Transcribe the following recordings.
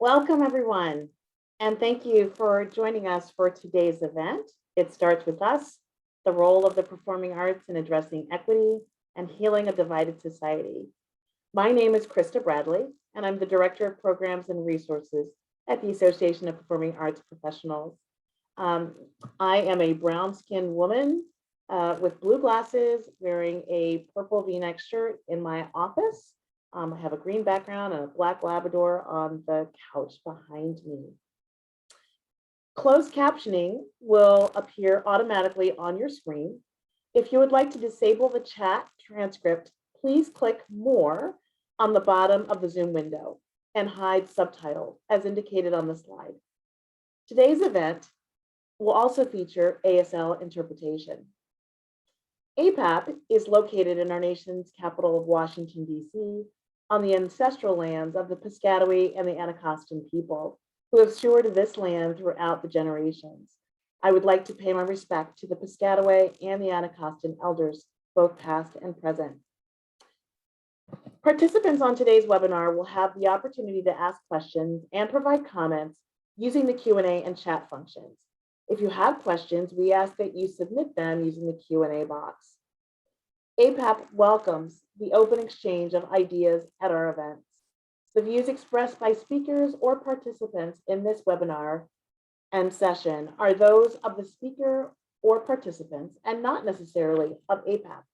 Welcome, everyone, and thank you for joining us for today's event. It starts with us, the role of the performing arts in addressing equity and healing a divided society. My name is Krista Bradley, and I'm the Director of Programs and Resources at the Association of Performing Arts Professionals. Um, I am a brown-skinned woman with blue glasses, wearing a purple V-neck shirt in my office. I have a green background and a black Labrador on the couch behind me. Closed captioning will appear automatically on your screen. If you would like to disable the chat transcript, please click More on the bottom of the Zoom window and hide subtitles as indicated on the slide. Today's event will also feature ASL interpretation. APAP is located in our nation's capital of Washington, D.C., on the ancestral lands of the Piscataway and the Anacostan people, who have stewarded this land throughout the generations. I would like to pay my respect to the Piscataway and the Anacostan elders, both past and present. Participants on today's webinar will have the opportunity to ask questions and provide comments using the Q&A and chat functions. If you have questions, we ask that you submit them using the Q&A box. APAP welcomes the open exchange of ideas at our events. The views expressed by speakers or participants in this webinar and session are those of the speaker or participants and not necessarily of APAP.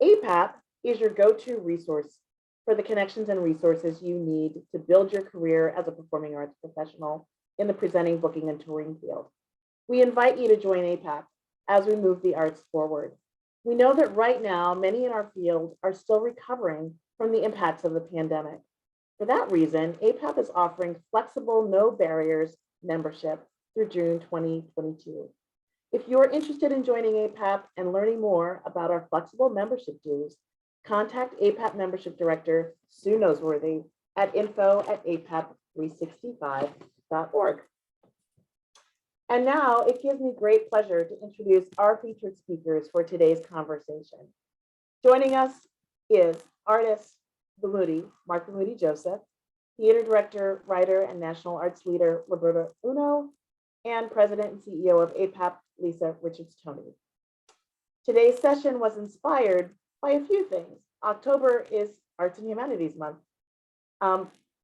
APAP is your go-to resource for the connections and resources you need to build your career as a performing arts professional in the presenting, booking, and touring field. We invite you to join APAP as we move the arts forward. We know that right now, many in our field are still recovering from the impacts of the pandemic. For that reason, APAP is offering flexible, no barriers membership through June 2022. If you're interested in joining APAP and learning more about our flexible membership dues, contact APAP Membership Director Sue Noseworthy at info@apap365.org. And now it gives me great pleasure to introduce our featured speakers for today's conversation. Joining us is artist Mark Bamudi Joseph, theater director, writer, and national arts leader Roberta Uno, and president and CEO of APAP, Lisa Richards-Toney. Today's session was inspired by a few things. October is Arts and Humanities Month.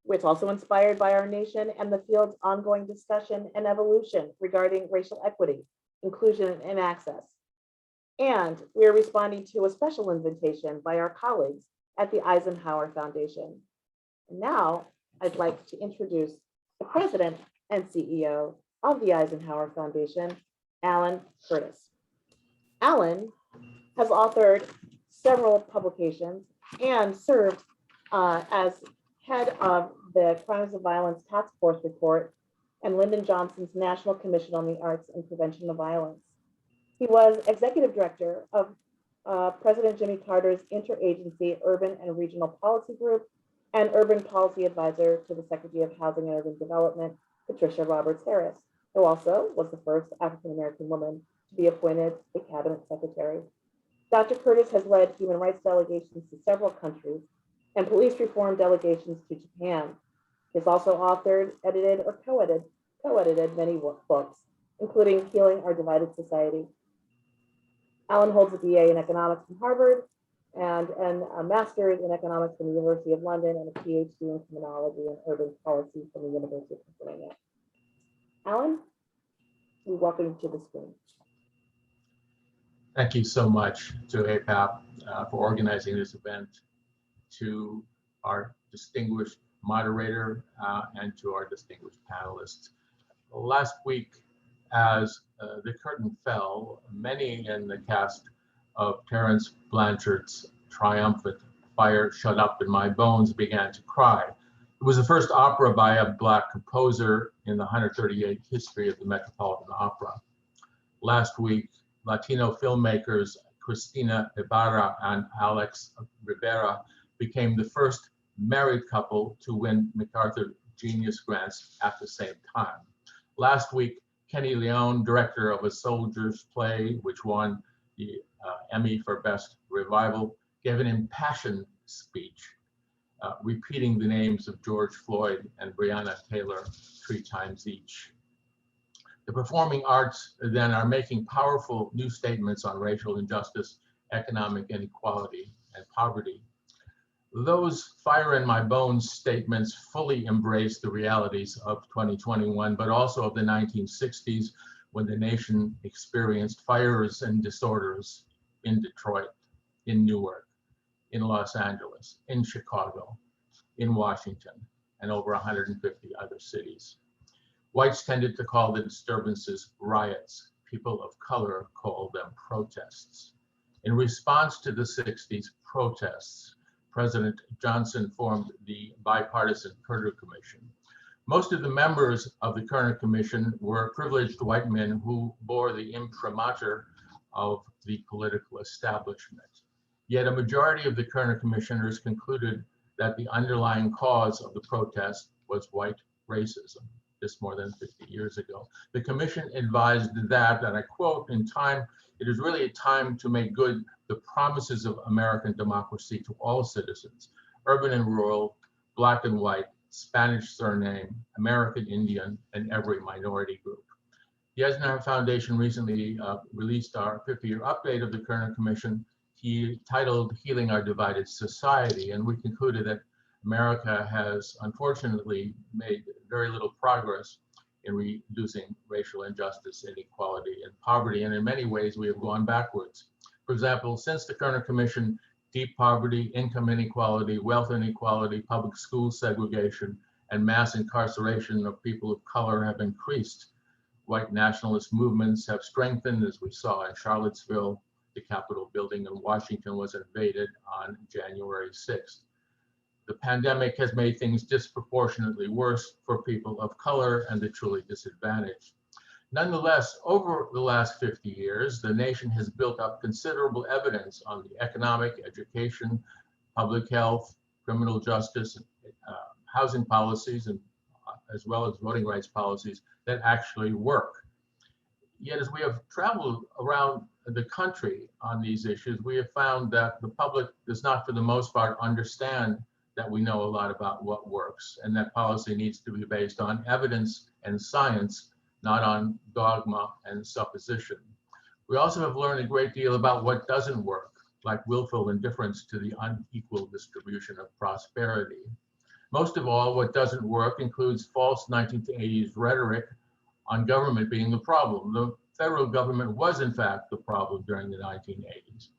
It's also inspired by our nation and the field's ongoing discussion and evolution regarding racial equity, inclusion, and access. And we are responding to a special invitation by our colleagues at the Eisenhower Foundation. And now I'd like to introduce the president and CEO of the Eisenhower Foundation, Alan Curtis. Alan has authored several publications and served as head of the Crimes of Violence Task Force Report and Lyndon Johnson's National Commission on the Arts and Prevention of Violence. He was executive director of President Jimmy Carter's Interagency Urban and Regional Policy Group and urban policy advisor to the Secretary of Housing and Urban Development, Patricia Roberts Harris, who also was the first African-American woman to be appointed a cabinet secretary. Dr. Curtis has led human rights delegations to several countries and police reform delegations to Japan. He has also authored, edited, or co-edited many books, including Healing Our Divided Society. Alan holds a BA in economics from Harvard and a master's in economics from the University of London and a PhD in criminology and urban policy from the University of Pennsylvania. Alan, we welcome you to the screen. Thank you so much to APAP for organizing this event, to our distinguished moderator and to our distinguished panelists. Last week, as the curtain fell, many in the cast of Terence Blanchard's triumphant Fire Shut Up in My Bones began to cry. It was the first opera by a Black composer in the 138th history of the Metropolitan Opera. Last week, Latino filmmakers Cristina Ibarra and Alex Rivera became the first married couple to win MacArthur Genius Grants at the same time. Last week, Kenny Leon, director of A Soldier's Play, which won the Emmy for Best Revival, gave an impassioned speech repeating the names of George Floyd and Breonna Taylor 3 times each. The performing arts then are making powerful new statements on racial injustice, economic inequality, and poverty. Those fire in my bones statements fully embrace the realities of 2021, but also of the 1960s, when the nation experienced fires and disorders in Detroit, in Newark, in Los Angeles, in Chicago, in Washington, and over 150 other cities. Whites tended to call the disturbances riots. People of color called them protests. In response to the 60s protests, President Johnson formed the bipartisan Kerner Commission. Most of the members of the Kerner Commission were privileged white men who bore the imprimatur of the political establishment. Yet a majority of the Kerner commissioners concluded that the underlying cause of the protest was white racism. This more than 50 years ago. The commission advised that, and I quote, "In time, it is really a time to make good the promises of American democracy to all citizens, urban and rural, black and white, Spanish surname, American Indian, and every minority group." The Eisenhower Foundation recently released our 50-year update of the Kerner Commission, titled Healing Our Divided Society, and we concluded that America has unfortunately made very little progress in reducing racial injustice, inequality, and poverty, and in many ways we have gone backwards. For example, since the Kerner Commission, deep poverty, income inequality, wealth inequality, public school segregation, and mass incarceration of people of color have increased. White nationalist movements have strengthened, as we saw in Charlottesville. The Capitol building in Washington was invaded on January 6th. The pandemic has made things disproportionately worse for people of color and the truly disadvantaged. Nonetheless, over the last 50 years, the nation has built up considerable evidence on the economic, education, public health, criminal justice, housing policies, and as well as voting rights policies that actually work. Yet as we have traveled around the country on these issues, we have found that the public does not, for the most part, understand that we know a lot about what works, and that policy needs to be based on evidence and science, not on dogma and supposition. We also have learned a great deal about what doesn't work, like willful indifference to the unequal distribution of prosperity. Most of all, what doesn't work includes false 1980s rhetoric on government being the problem. The federal government was, in fact, the problem during the 1980s.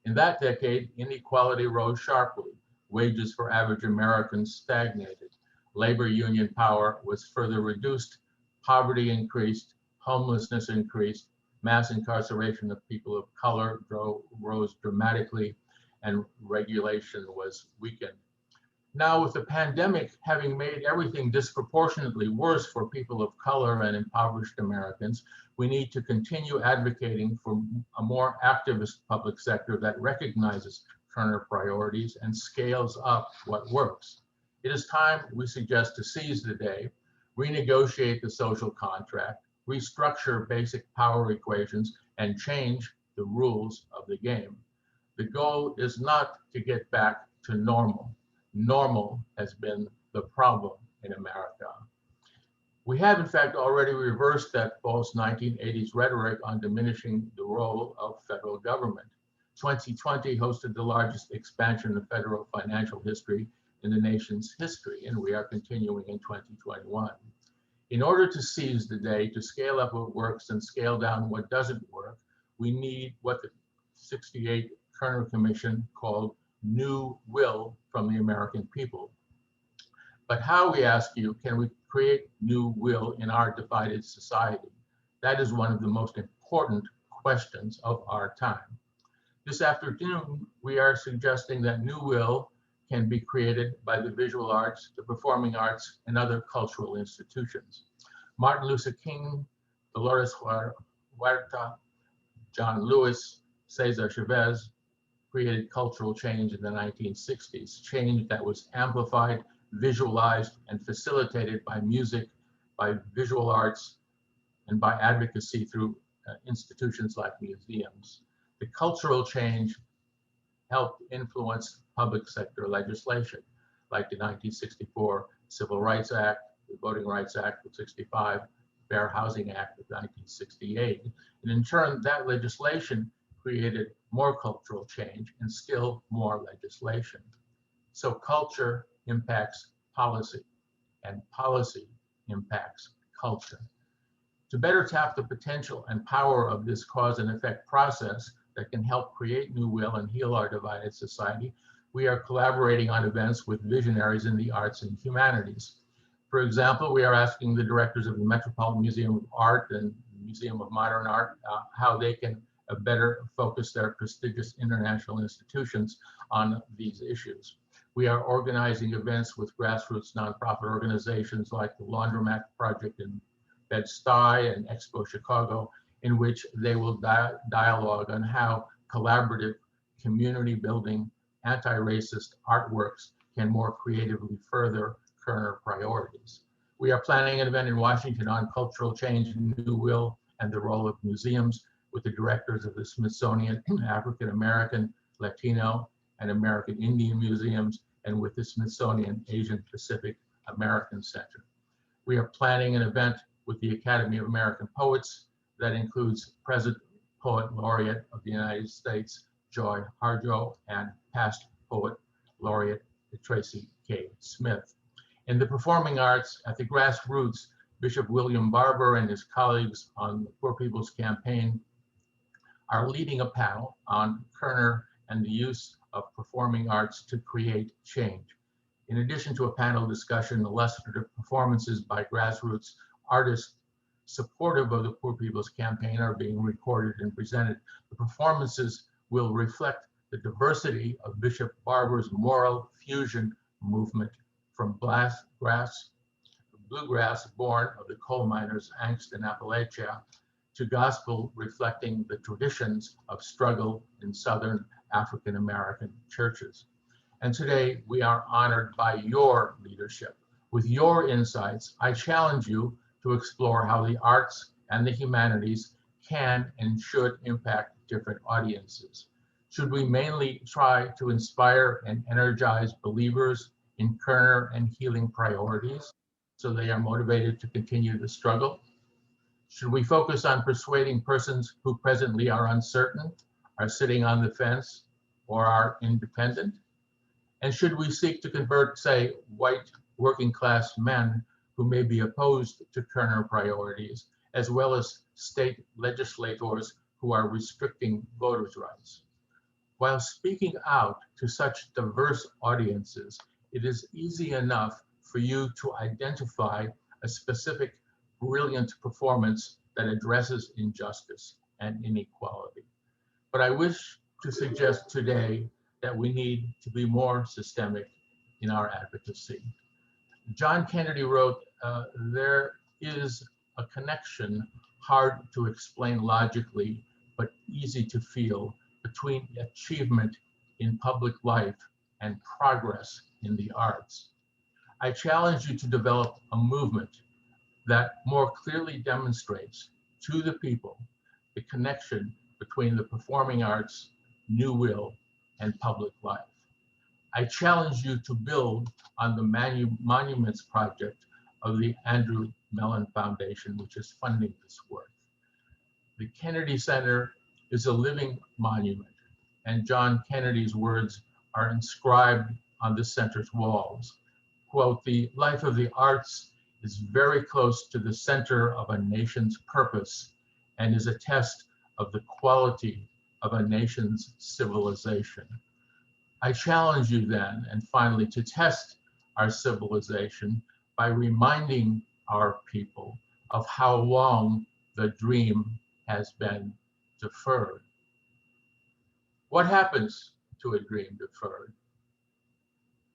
In that decade, inequality rose sharply. Wages for average Americans stagnated. Labor union power was further reduced. Poverty increased. Homelessness increased. Mass incarceration of people of color rose dramatically, and regulation was weakened. Now, with the pandemic having made everything disproportionately worse for people of color and impoverished Americans, we need to continue advocating for a more activist public sector that recognizes Kerner priorities and scales up what works. It is time, we suggest, to seize the day, renegotiate the social contract, restructure basic power equations, and change the rules of the game. The goal is not to get back to normal. Normal has been the problem in America. We have, in fact, already reversed that false 1980s rhetoric on diminishing the role of federal government. 2020 hosted the largest expansion of federal financial history in the nation's history, and we are continuing in 2021. In order to seize the day, to scale up what works and scale down what doesn't work, we need what the '68 Kerner Commission called new will from the American people. But how, we ask you, can we create new will in our divided society? That is one of the most important questions of our time. This afternoon, we are suggesting that new will can be created by the visual arts, the performing arts, and other cultural institutions. Martin Luther King, Dolores Huerta, John Lewis, Cesar Chavez created cultural change in the 1960s, change that was amplified, visualized, and facilitated by music, by visual arts, and by advocacy through institutions like museums. The cultural change helped influence public sector legislation. like the 1964 Civil Rights Act, the Voting Rights Act of 65, Fair Housing Act of 1968. And in turn, that legislation created more cultural change and still more legislation. So culture impacts policy, and policy impacts culture. To better tap the potential and power of this cause and effect process that can help create new will and heal our divided society, we are collaborating on events with visionaries in the arts and humanities. For example, we are asking the directors of the Metropolitan Museum of Art and Museum of Modern Art how they can better focus their prestigious international institutions on these issues. We are organizing events with grassroots nonprofit organizations like the Laundromat Project in Bed-Stuy and Expo Chicago, in which they will dialogue on how collaborative, community-building, anti-racist artworks can more creatively further Kerner priorities. We are planning an event in Washington on cultural change, new will, and the role of museums with the directors of the Smithsonian African American, Latino, and American Indian museums, and with the Smithsonian Asian Pacific American Center. We are planning an event with the Academy of American Poets that includes present Poet Laureate of the United States, Joy Harjo, and past Poet Laureate Tracy K. Smith. In the performing arts, at the grassroots, Bishop William Barber and his colleagues on the Poor People's Campaign are leading a panel on Kerner and the use of performing arts to create change. In addition to a panel discussion, illustrative performances by grassroots artists supportive of the Poor People's Campaign are being recorded and presented. The performances will reflect the diversity of Bishop Barber's moral fusion movement from bluegrass born of the coal miners' angst in Appalachia to gospel reflecting the traditions of struggle in Southern African American churches. And today we are honored by your leadership. With your insights, I challenge you to explore how the arts and the humanities can and should impact different audiences. Should we mainly try to inspire and energize believers in Kerner and healing priorities so they are motivated to continue the struggle? Should we focus on persuading persons who presently are uncertain, are sitting on the fence, or are independent? And should we seek to convert, say, white working class men who may be opposed to Kerner priorities, as well as state legislators who are restricting voters' rights? While speaking out to such diverse audiences, it is easy enough for you to identify a specific brilliant performance that addresses injustice and inequality. But I wish to suggest today that we need to be more systemic in our advocacy. John Kennedy wrote, there is a connection hard to explain logically, but easy to feel between achievement in public life and progress in the arts. I challenge you to develop a movement that more clearly demonstrates to the people the connection between the performing arts, new will, and public life. I challenge you to build on the Monuments Project of the Andrew Mellon Foundation, which is funding this work. The Kennedy Center is a living monument, and John Kennedy's words are inscribed on the center's walls. Quote, "The life of the arts is very close to the center of a nation's purpose and is a test of the quality of a nation's civilization." I challenge you then, and finally, to test our civilization by reminding our people of how long the dream has been deferred. What happens to a dream deferred?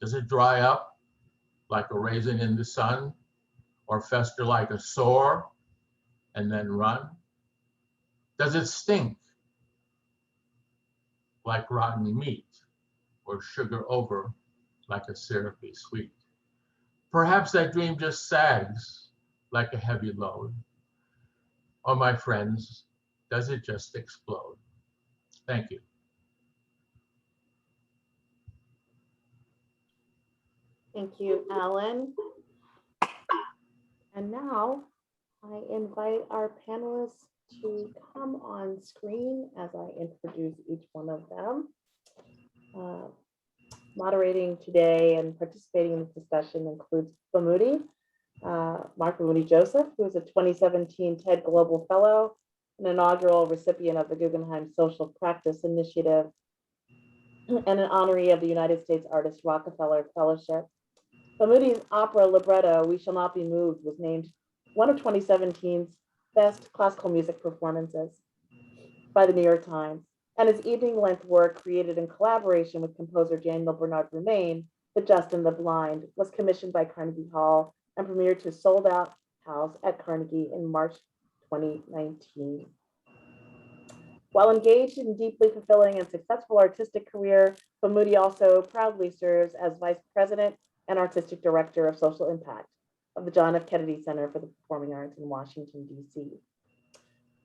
Does it dry up like a raisin in the sun, or fester like a sore and then run? Does it stink like rotten meat, or sugar over like a syrupy sweet? Perhaps that dream just sags like a heavy load. Or, my friends, does it just explode? Thank you. Thank you, Alan. And now I invite our panelists to come on screen as I introduce each one of them. Moderating today and participating in this discussion includes Bamudi, Mark Bamudi Joseph, who is a 2017 TED Global Fellow, an inaugural recipient of the Guggenheim Social Practice Initiative, and an honoree of the United States Artist Rockefeller Fellowship. Bamudi's opera libretto, We Shall Not Be Moved, was named one of 2017's best classical music performances by the New York Times. And his evening-length work, created in collaboration with composer Daniel Bernard Roumain, The Just and the Blind, was commissioned by Carnegie Hall and premiered to Sold Out House at Carnegie in March 2019. While engaged in deeply fulfilling and successful artistic career, Bamudi also proudly serves as Vice President and Artistic Director of Social Impact of the John F. Kennedy Center for the Performing Arts in Washington, D.C.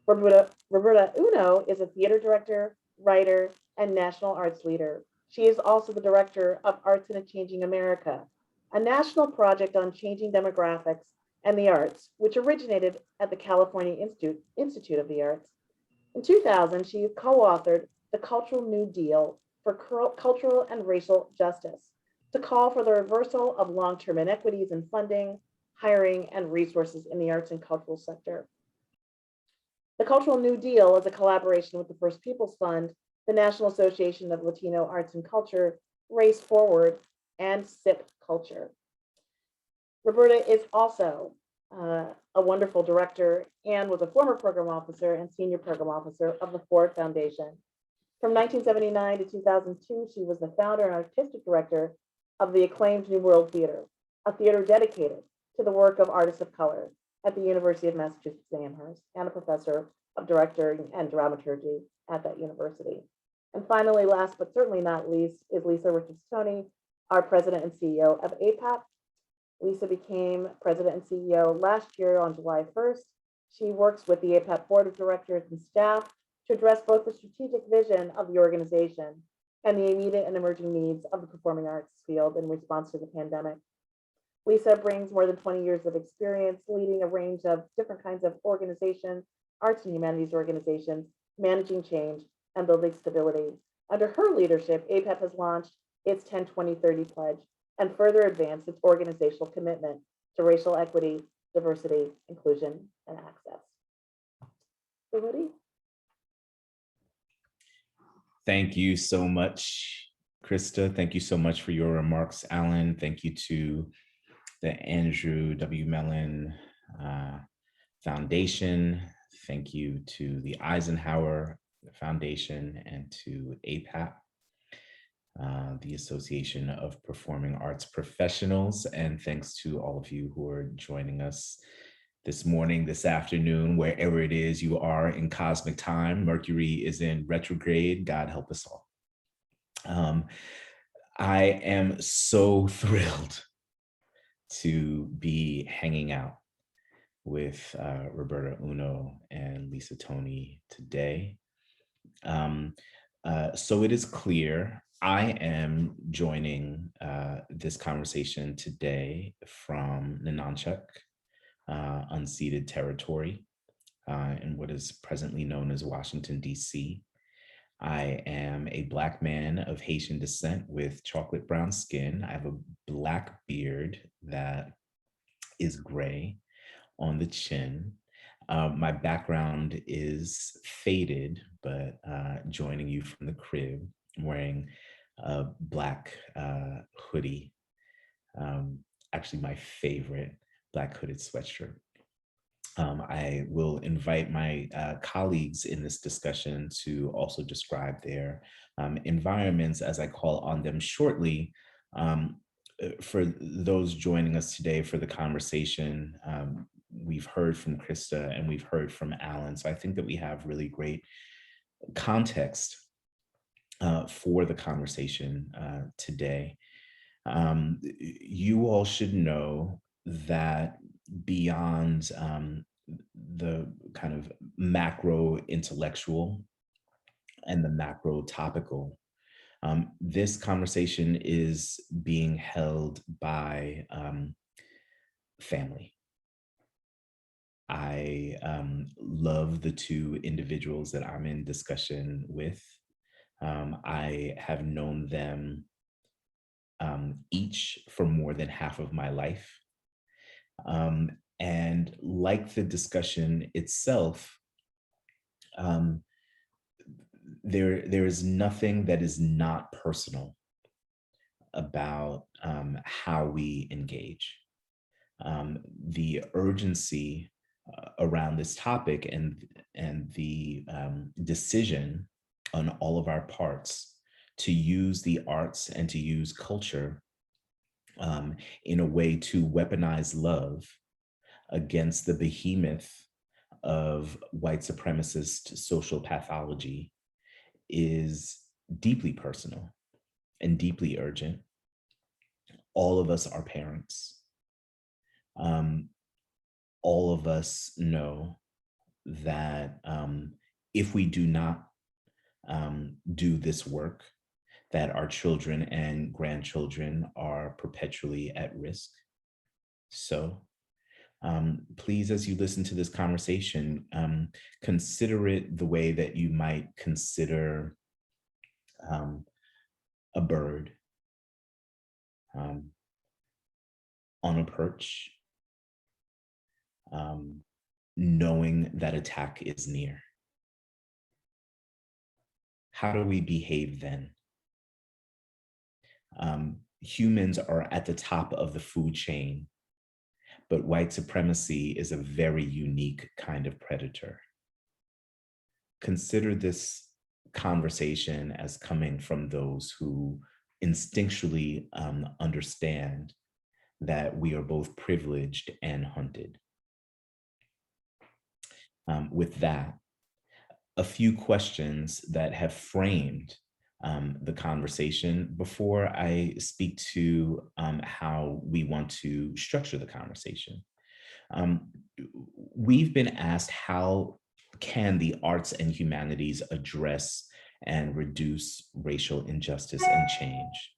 Roberta Uno is a theater director, writer, and national arts leader. She is also the director of Arts in a Changing America, a national project on changing demographics and the arts, which originated at the California Institute of the Arts. In 2000, she co-authored The Cultural New Deal for Cultural and Racial Justice, to call for the reversal of long-term inequities in funding, hiring, and resources in the arts and cultural sector. The Cultural New Deal is a collaboration with the First Peoples Fund, the National Association of Latino Arts and Culture, Race Forward, and SIP Culture. Roberta is also a wonderful director and was a former program officer and senior program officer of the Ford Foundation. From 1979 to 2002, she was the founder and artistic director of the acclaimed New World Theater, a theater dedicated to the work of artists of color at the University of Massachusetts Amherst, and a professor of directing and dramaturgy at that university. And finally, last but certainly not least, is Lisa Richards-Toney, our president and CEO of APAP. Lisa became president and CEO last year on July 1st. She works with the APAP board of directors and staff to address both the strategic vision of the organization and the immediate and emerging needs of the performing arts field in response to the pandemic. Lisa brings more than 20 years of experience leading a range of different kinds of organizations, arts and humanities organizations, managing change and building stability. Under her leadership, APAP has launched its 10-20-30 pledge and further advanced its organizational commitment to racial equity, diversity, inclusion, and access. Everybody? Thank you so much, Krista. Thank you so much for your remarks, Alan. Thank you to the Andrew W. Mellon Foundation. Thank you to the Eisenhower Foundation and to APAP, the Association of Performing Arts Professionals. And thanks to all of you who are joining us this morning, this afternoon, wherever it is you are in cosmic time. Mercury is in retrograde. God help us all. I am so thrilled to be hanging out with Roberta Uno and Lisa Toney today. So it is clear I am joining this conversation today from Nananchuk, unceded territory in what is presently known as Washington, D.C. I am a Black man of Haitian descent with chocolate brown skin. I have a Black beard that is gray on the chin. My background is faded, but joining you from the crib, I'm wearing a Black hoodie, actually my favorite Black hooded sweatshirt. I will invite my colleagues in this discussion to also describe their environments as I call on them shortly. For those joining us today for the conversation, we've heard from Krista and we've heard from Alan. So I think that we have really great context for the conversation today. You all should know that beyond the kind of macro intellectual and the macro topical, This conversation is being held by family. I love the two individuals that I'm in discussion with. I have known them each for more than half of my life. And like the discussion itself, there is nothing that is not personal about how we engage. The urgency around this topic and the decision on all of our parts to use the arts and to use culture in a way to weaponize love against the behemoth of white supremacist social pathology is deeply personal and deeply urgent. All of us are parents. All of us know that if we do not do this work, that our children and grandchildren are perpetually at risk. So please, as you listen to this conversation, consider it the way that you might consider a bird on a perch, knowing that attack is near. How do we behave then? Humans are at the top of the food chain, but white supremacy is a very unique kind of predator. Consider this conversation as coming from those who instinctually understand that we are both privileged and hunted. With that, a few questions that have framed the conversation before I speak to how we want to structure the conversation. We've been asked, how can the arts and humanities address and reduce racial injustice and change?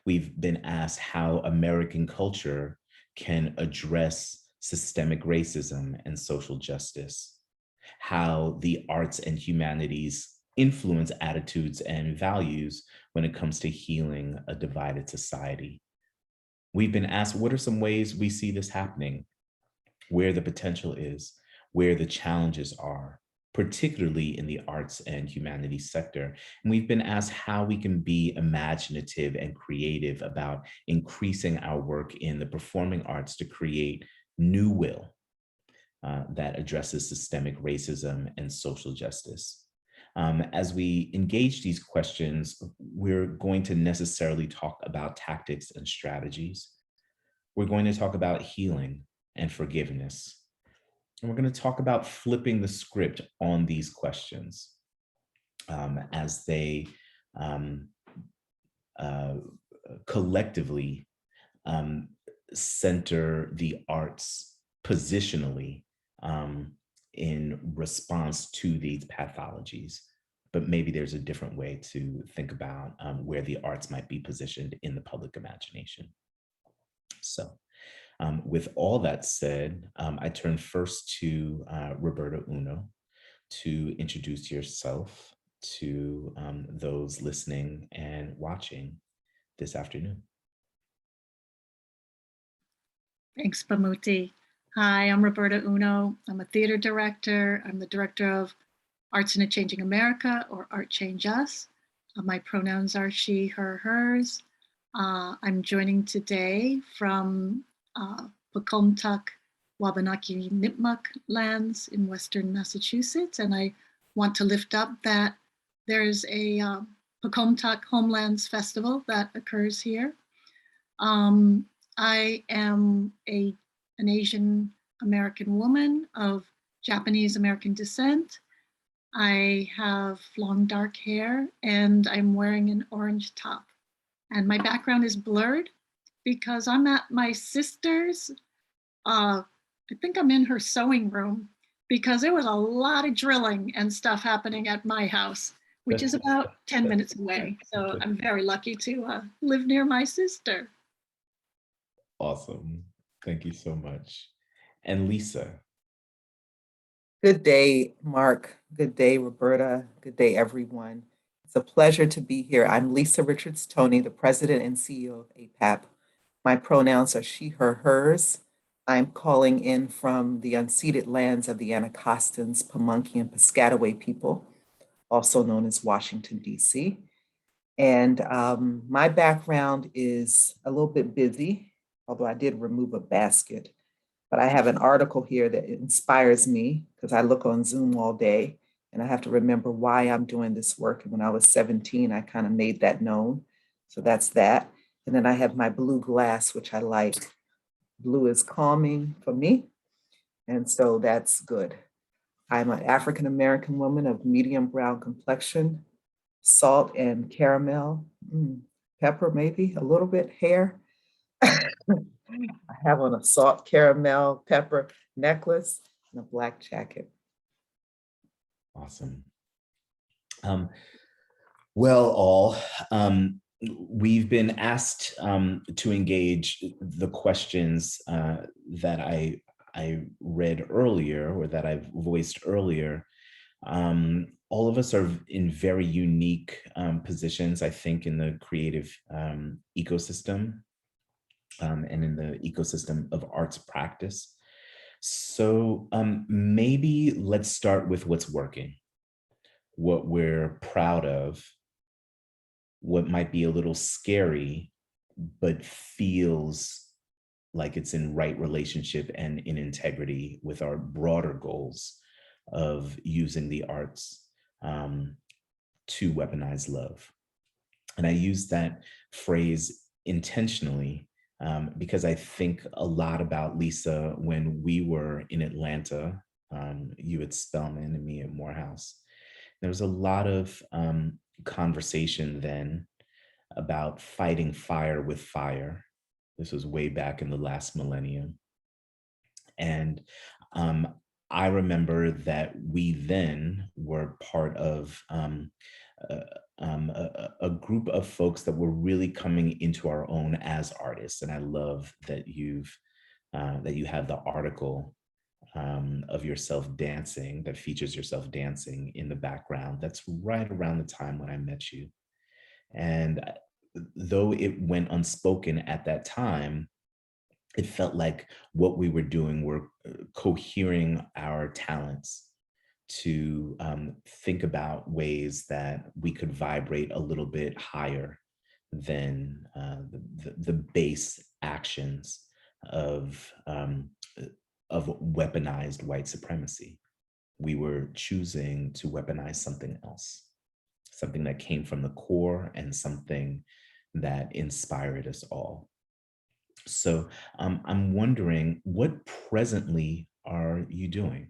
We've been asked how American culture can address systemic racism and social justice, how the arts and humanities influence attitudes and values when it comes to healing a divided society. We've been asked, what are some ways we see this happening, where the potential is, where the challenges are, particularly in the arts and humanities sector. And we've been asked how we can be imaginative and creative about increasing our work in the performing arts to create new will that addresses systemic racism and social justice. As we engage these questions, we're going to necessarily talk about tactics and strategies. We're going to talk about healing and forgiveness. And we're going to talk about flipping the script on these questions as they collectively center the arts positionally in response to these pathologies. But maybe there's a different way to think about where the arts might be positioned in the public imagination. So with all that said, I turn first to Roberta Uno to introduce yourself to those listening and watching this afternoon. Thanks, Pamuti. Hi, I'm Roberta Uno. I'm a theater director. I'm the director of Arts in a Changing America, or Art Change Us. My pronouns are she, her, hers. I'm joining today from Pocumtuck, Wabanaki, Nipmuc lands in Western Massachusetts. And I want to lift up that there's a Pocumtuck Homelands Festival that occurs here. I am an Asian American woman of Japanese American descent. I have long dark hair and I'm wearing an orange top. And my background is blurred because I'm at my sister's, I think I'm in her sewing room because there was a lot of drilling and stuff happening at my house which is about 10 minutes away. So I'm very lucky to live near my sister. Awesome. Thank you so much. And Lisa. Good day, Mark. Good day, Roberta. Good day, everyone. It's a pleasure to be here. I'm Lisa Richards-Toney, the president and CEO of APAP. My pronouns are she, her, hers. I'm calling in from the unceded lands of the Anacostans, Pamunkey, and Piscataway people, also known as Washington, D.C. And my background is a little bit busy, although I did remove a basket. But I have an article here that inspires me because I look on Zoom all day and I have to remember why I'm doing this work. And when I was 17, I kind of made that known. So that's that. And then I have my blue glass, which I like. Blue is calming for me. And so that's good. I'm an African-American woman of medium brown complexion, salt and caramel, pepper, maybe a little bit hair. I have on a salt caramel pepper necklace and a black jacket. Awesome. Well, all, we've been asked to engage the questions that I read earlier or that I've voiced earlier. All of us are in very unique positions, I think, in the creative ecosystem. And in the ecosystem of arts practice. So maybe let's start with what's working, what we're proud of, what might be a little scary, but feels like it's in right relationship and in integrity with our broader goals of using the arts to weaponize love. And I use that phrase intentionally because I think a lot about Lisa when we were in Atlanta, you at Spelman and me at Morehouse. There was a lot of conversation then about fighting fire with fire. This was way back in the last millennium. And I remember that we then were part of a group of folks that were really coming into our own as artists. And I love that you have the article of yourself dancing that features yourself dancing in the background. That's right around the time when I met you. And though it went unspoken at that time, it felt like what we were doing were cohering our talents to think about ways that we could vibrate a little bit higher than the base actions of weaponized white supremacy. We were choosing to weaponize something else, something that came from the core and something that inspired us all. So I'm wondering, what presently are you doing?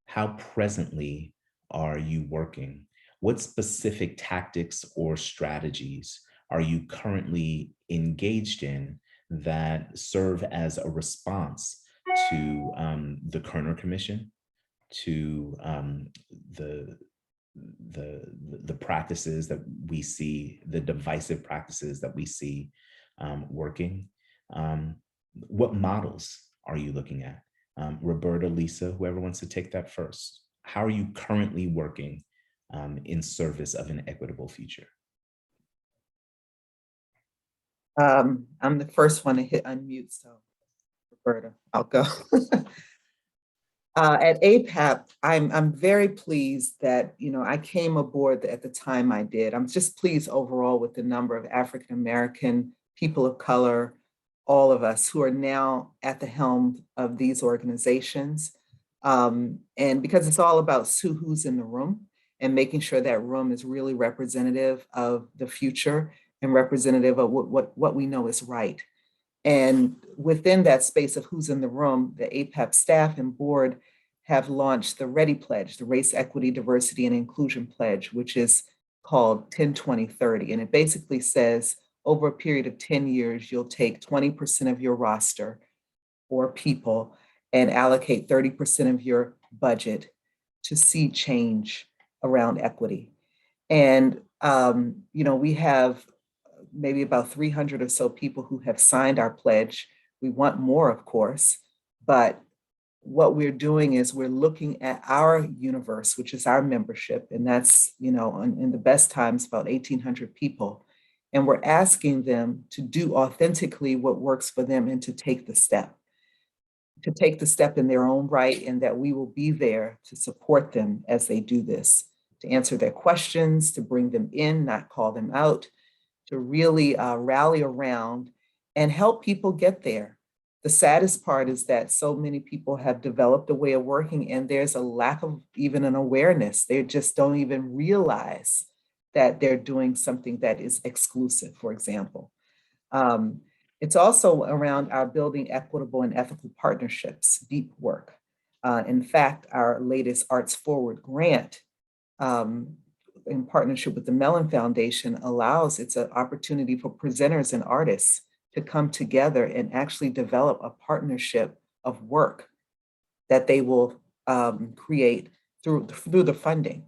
How presently are you working? What specific tactics or strategies are you currently engaged in that serve as a response to the Kerner Commission, to the practices that we see, the divisive practices that we see working? What models are you looking at? Roberta, Lisa, whoever wants to take that first. How are you currently working in service of an equitable future? I'm the first one to hit unmute, so Roberta, I'll go. At APAP, I'm very pleased that I came aboard at the time I did. I'm just pleased overall with the number of African American people of color, all of us who are now at the helm of these organizations. And because it's all about who's in the room and making sure that room is really representative of the future and representative of what we know is right. And within that space of who's in the room, the APAP staff and board have launched the READY Pledge, the Race, Equity, Diversity, and Inclusion Pledge, which is called 10-20-30. And it basically says, over a period of 10 years, you'll take 20% of your roster or people and allocate 30% of your budget to see change around equity. And, we have maybe about 300 or so people who have signed our pledge. We want more, of course, but what we're doing is we're looking at our universe, which is our membership, and that's, in the best times, about 1,800 people. And we're asking them to do authentically what works for them and to take the step in their own right, and that we will be there to support them as they do this, to answer their questions, to bring them in, not call them out, to really rally around and help people get there. The saddest part is that so many people have developed a way of working and there's a lack of even an awareness. They just don't even realize that they're doing something that is exclusive, for example. It's also around our building equitable and ethical partnerships, deep work. In fact, our latest Arts Forward grant, in partnership with the Mellon Foundation, it's an opportunity for presenters and artists to come together and actually develop a partnership of work that they will create through the funding.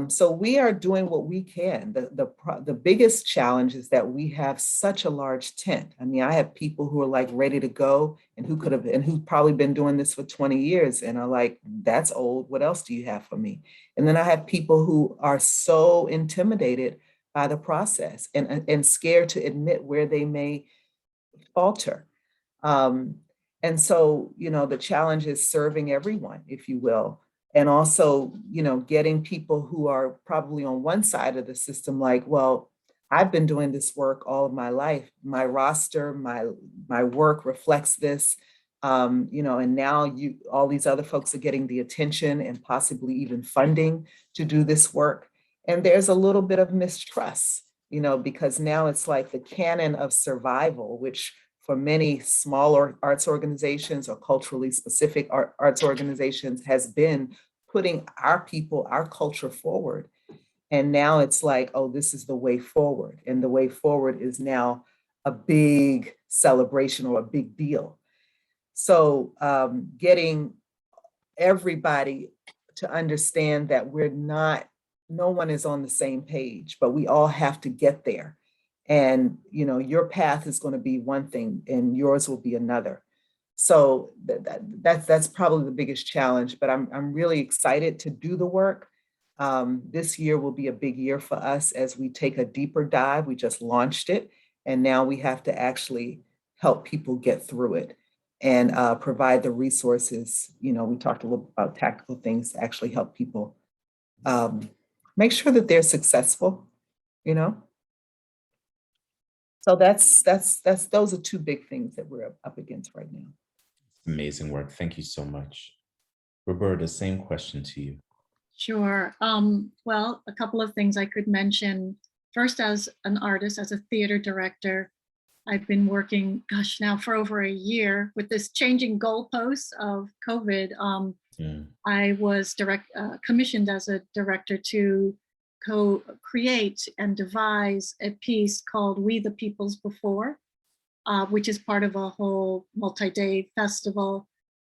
So we are doing what we can. The biggest challenge is that we have such a large tent. I mean, I have people who are like ready to go and who've probably been doing this for 20 years and are like, that's old. What else do you have for me? And then I have people who are so intimidated by the process and scared to admit where they may falter. And so, the challenge is serving everyone, if you will. And also, getting people who are probably on one side of the system, like, well, I've been doing this work all of my life. My roster, my work reflects this, and now all these other folks are getting the attention and possibly even funding to do this work. And there's a little bit of mistrust, because now it's like the canon of survival, which for many smaller arts organizations or culturally specific arts organizations has been putting our people, our culture forward. And now it's like, oh, this is the way forward. And the way forward is now a big celebration or a big deal. So getting everybody to understand that no one is on the same page, but we all have to get there. And, your path is going to be one thing and yours will be another. So that's probably the biggest challenge, but I'm really excited to do the work. This year will be a big year for us as we take a deeper dive. We just launched it, and now we have to actually help people get through it and provide the resources. We talked a little about tactical things to actually help people make sure that they're successful, So those are two big things that we're up against right now. Amazing work. Thank you so much. Roberta, same question to you. Sure. Well, a couple of things I could mention. First, as an artist, as a theater director, I've been working, now for over a year with this changing goalposts of COVID. I was commissioned as a director to co-create and devise a piece called We the Peoples Before, which is part of a whole multi-day festival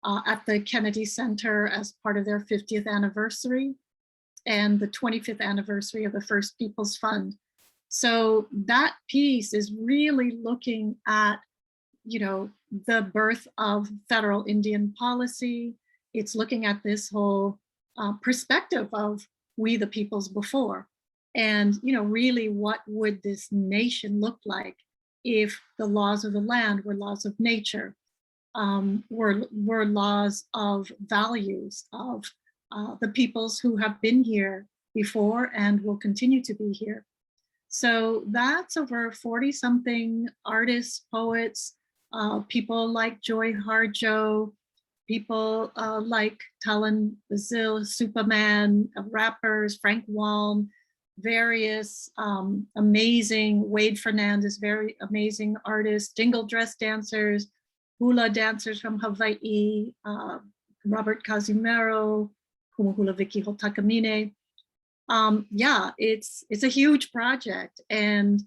at the Kennedy Center as part of their 50th anniversary and the 25th anniversary of the First Peoples Fund. So that piece is really looking at, the birth of federal Indian policy. It's looking at this whole perspective of we the peoples before. And, really what would this nation look like if the laws of the land were laws of nature, were laws of values of the peoples who have been here before and will continue to be here. So that's over 40 something artists, poets, people like Joy Harjo, people like Talon Bazil, Superman, rappers, Frank Walm, various amazing, Wade Fernandez, very amazing artists, jingle dress dancers, hula dancers from Hawaii, Robert Casimiro, Kumuhula Vicky Hotakamine. It's a huge project, and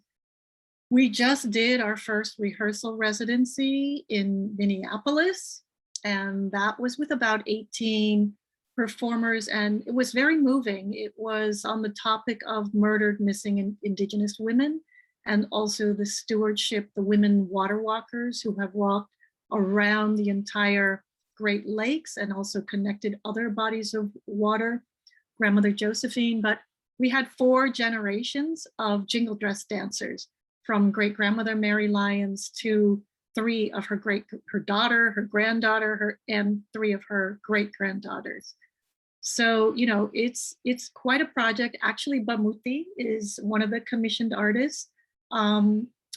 we just did our first rehearsal residency in Minneapolis, and that was with about 18 performers, and it was very moving. It was on the topic of murdered missing Indigenous women, and also the stewardship, the women water walkers who have walked around the entire Great Lakes and also connected other bodies of water, grandmother Josephine. But we had 4 generations of jingle dress dancers, from great grandmother Mary Lyons to 3 of her daughter, her granddaughter, and 3 of her great granddaughters. So, you know, it's quite a project. Actually, Bamuti is one of the commissioned artists.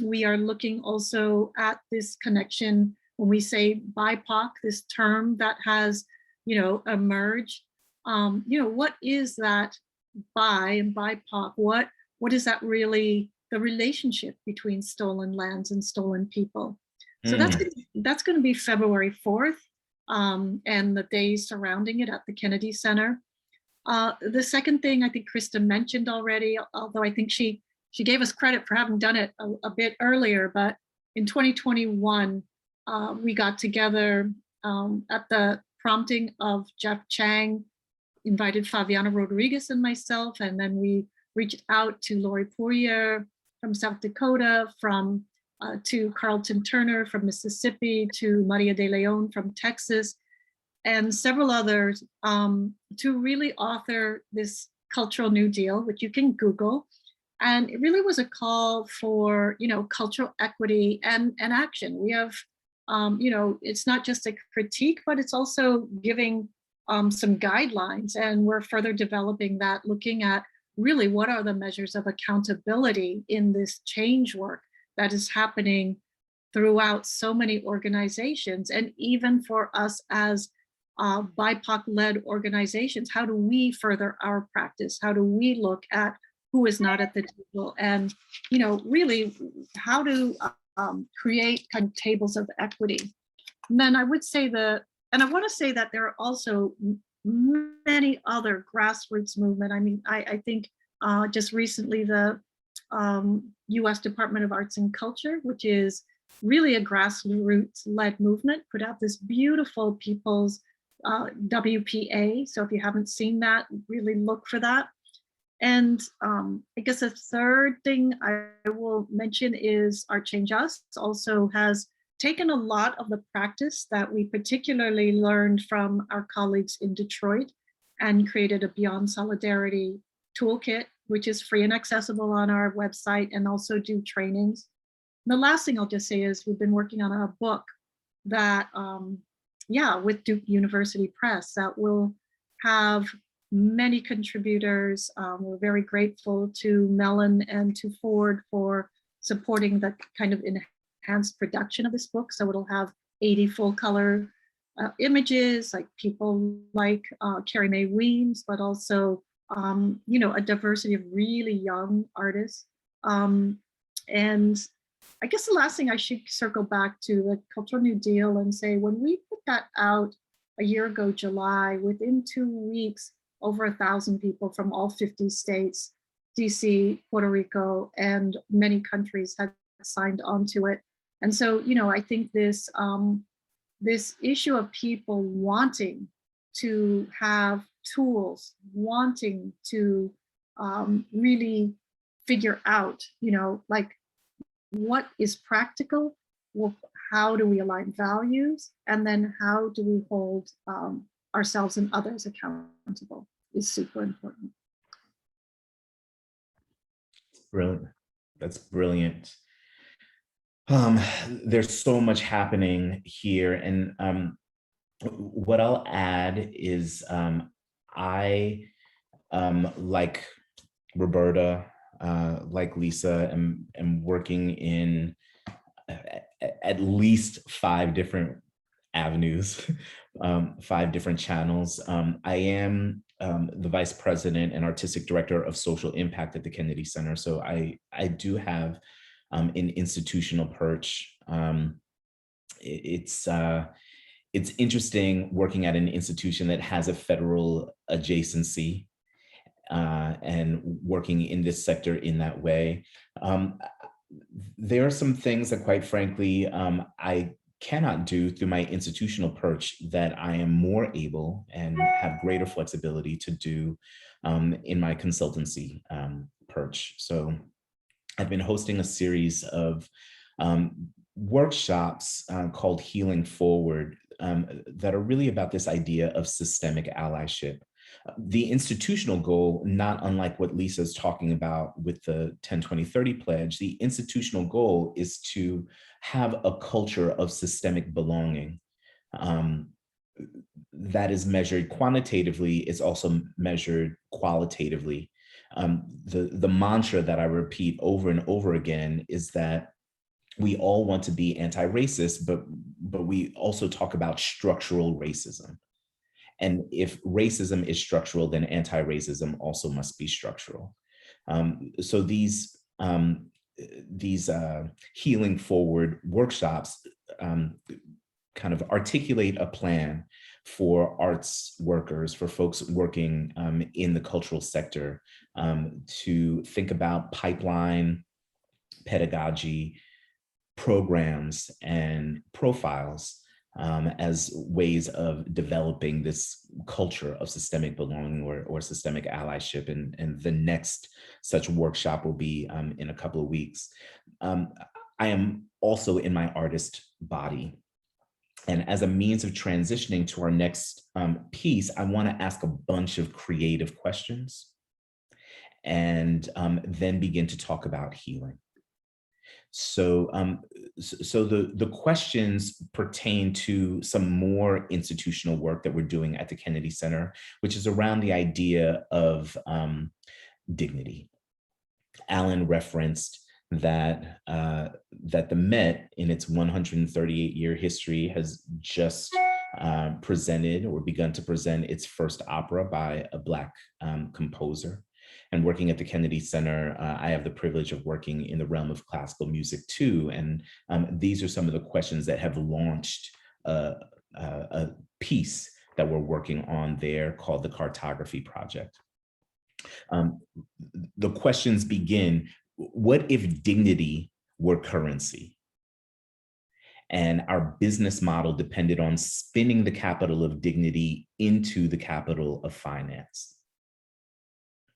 We are looking also at this connection when we say BIPOC, this term that has, you know, emerged. You know, what is that bi and BIPOC? What is that really, the relationship between stolen lands and stolen people? So that's going to be February 4th, and the days surrounding it at the Kennedy Center. The second thing I think Krista mentioned already, although I think she gave us credit for having done it a bit earlier, but in 2021, we got together at the prompting of Jeff Chang, invited Fabiana Rodriguez and myself, and then we reached out to Lori Poirier from South Dakota, to Carlton Turner from Mississippi, to Maria de Leon from Texas, and several others, to really author this cultural New Deal, which you can Google. And it really was a call for, you know, cultural equity and action. We have, you know, it's not just a critique, but it's also giving some guidelines, and we're further developing that, looking at really what are the measures of accountability in this change work that is happening throughout so many organizations, and even for us as BIPOC-led organizations. How do we further our practice? How do we look at who is not at the table, and, you know, really how to create kind of tables of equity? And then I would say and I want to say that there are also many other grassroots movement. I mean, I think just recently the US Department of Arts and Culture, which is really a grassroots-led movement, put out this beautiful People's WPA. So if you haven't seen that, really look for that. And I guess a third thing I will mention is Art Change Us also has taken a lot of the practice that we particularly learned from our colleagues in Detroit and created a Beyond Solidarity toolkit, which is free and accessible on our website, and also do trainings. And the last thing I'll just say is we've been working on a book that, with Duke University Press, that will have many contributors. We're very grateful to Mellon and to Ford for supporting the kind of enhanced production of this book. So it'll have 80 full color images, like people like Carrie Mae Weems, but also you know, a diversity of really young artists. And I guess the last thing I should circle back to the Cultural New Deal and say, when we put that out a year ago, July, within 2 weeks, over 1,000 people from all 50 states, DC, Puerto Rico, and many countries had signed on to it. And so, you know, I think this, this issue of people wanting to have tools, wanting to really figure out, you know, like what is practical, well, how do we align values, and then how do we hold ourselves and others accountable is super important. Brilliant. That's brilliant. There's so much happening here, and what I'll add is I, like Roberta, like Lisa, am working in at least 5 different avenues, 5 different channels. I am the vice president and artistic director of social impact at the Kennedy Center. So I do have an institutional perch. It's interesting working at an institution that has a federal adjacency and working in this sector in that way. There are some things that, quite frankly, I cannot do through my institutional perch that I am more able and have greater flexibility to do in my consultancy perch. So I've been hosting a series of workshops called Healing Forward that are really about this idea of systemic allyship. The institutional goal, not unlike what Lisa's talking about with the 10-20-30 pledge, the institutional goal is to have a culture of systemic belonging that is measured quantitatively, is also measured qualitatively. The mantra that I repeat over and over again is that we all want to be anti-racist, but we also talk about structural racism. And if racism is structural, then anti-racism also must be structural. So these Healing Forward workshops kind of articulate a plan for arts workers, for folks working in the cultural sector, to think about pipeline, pedagogy, programs, and profiles as ways of developing this culture of systemic belonging or systemic allyship. And the next such workshop will be in a couple of weeks. I am also in my artist body. And as a means of transitioning to our next piece, I want to ask a bunch of creative questions and then begin to talk about healing. So, the questions pertain to some more institutional work that we're doing at the Kennedy Center, which is around the idea of dignity. Alan referenced that the Met, in its 138-year history, has just presented or begun to present its first opera by a Black composer. And working at the Kennedy Center, I have the privilege of working in the realm of classical music too. And these are some of the questions that have launched a piece that we're working on there called the Cartography Project. The questions begin: what if dignity were currency and our business model depended on spinning the capital of dignity into the capital of finance?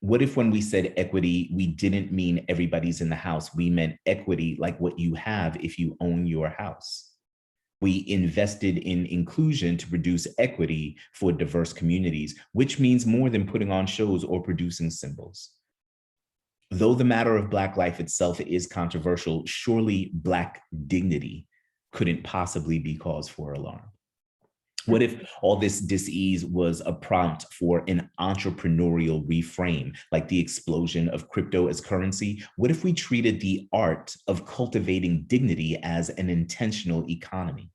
What if when we said equity, we didn't mean everybody's in the house, we meant equity like what you have if you own your house? We invested in inclusion to produce equity for diverse communities, which means more than putting on shows or producing symbols. Though the matter of Black life itself is controversial, surely Black dignity couldn't possibly be cause for alarm. What if all this dis-ease was a prompt for an entrepreneurial reframe, like the explosion of crypto as currency? What if we treated the art of cultivating dignity as an intentional economy?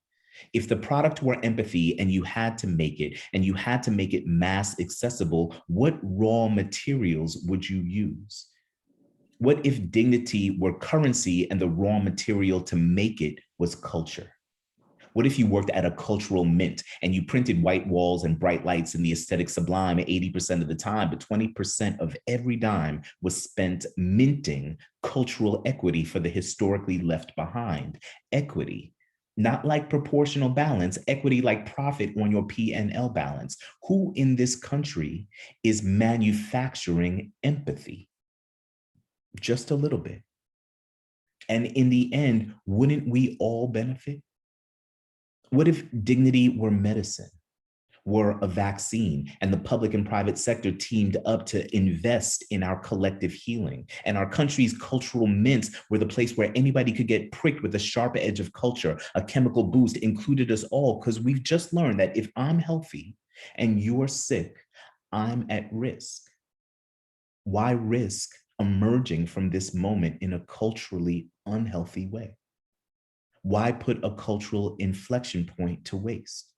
If the product were empathy and you had to make it, and you had to make it mass accessible, what raw materials would you use? What if dignity were currency and the raw material to make it was culture? What if you worked at a cultural mint and you printed white walls and bright lights in the aesthetic sublime 80% of the time, but 20% of every dime was spent minting cultural equity for the historically left behind? Equity, not like proportional balance, equity like profit on your P&L balance. Who in this country is manufacturing empathy? Just a little bit. And in the end, wouldn't we all benefit? What if dignity were medicine, were a vaccine, and the public and private sector teamed up to invest in our collective healing, and our country's cultural mints were the place where anybody could get pricked with the sharp edge of culture, a chemical boost included us all, because we've just learned that if I'm healthy and you're sick, I'm at risk. Why risk emerging from this moment in a culturally unhealthy way? Why put a cultural inflection point to waste?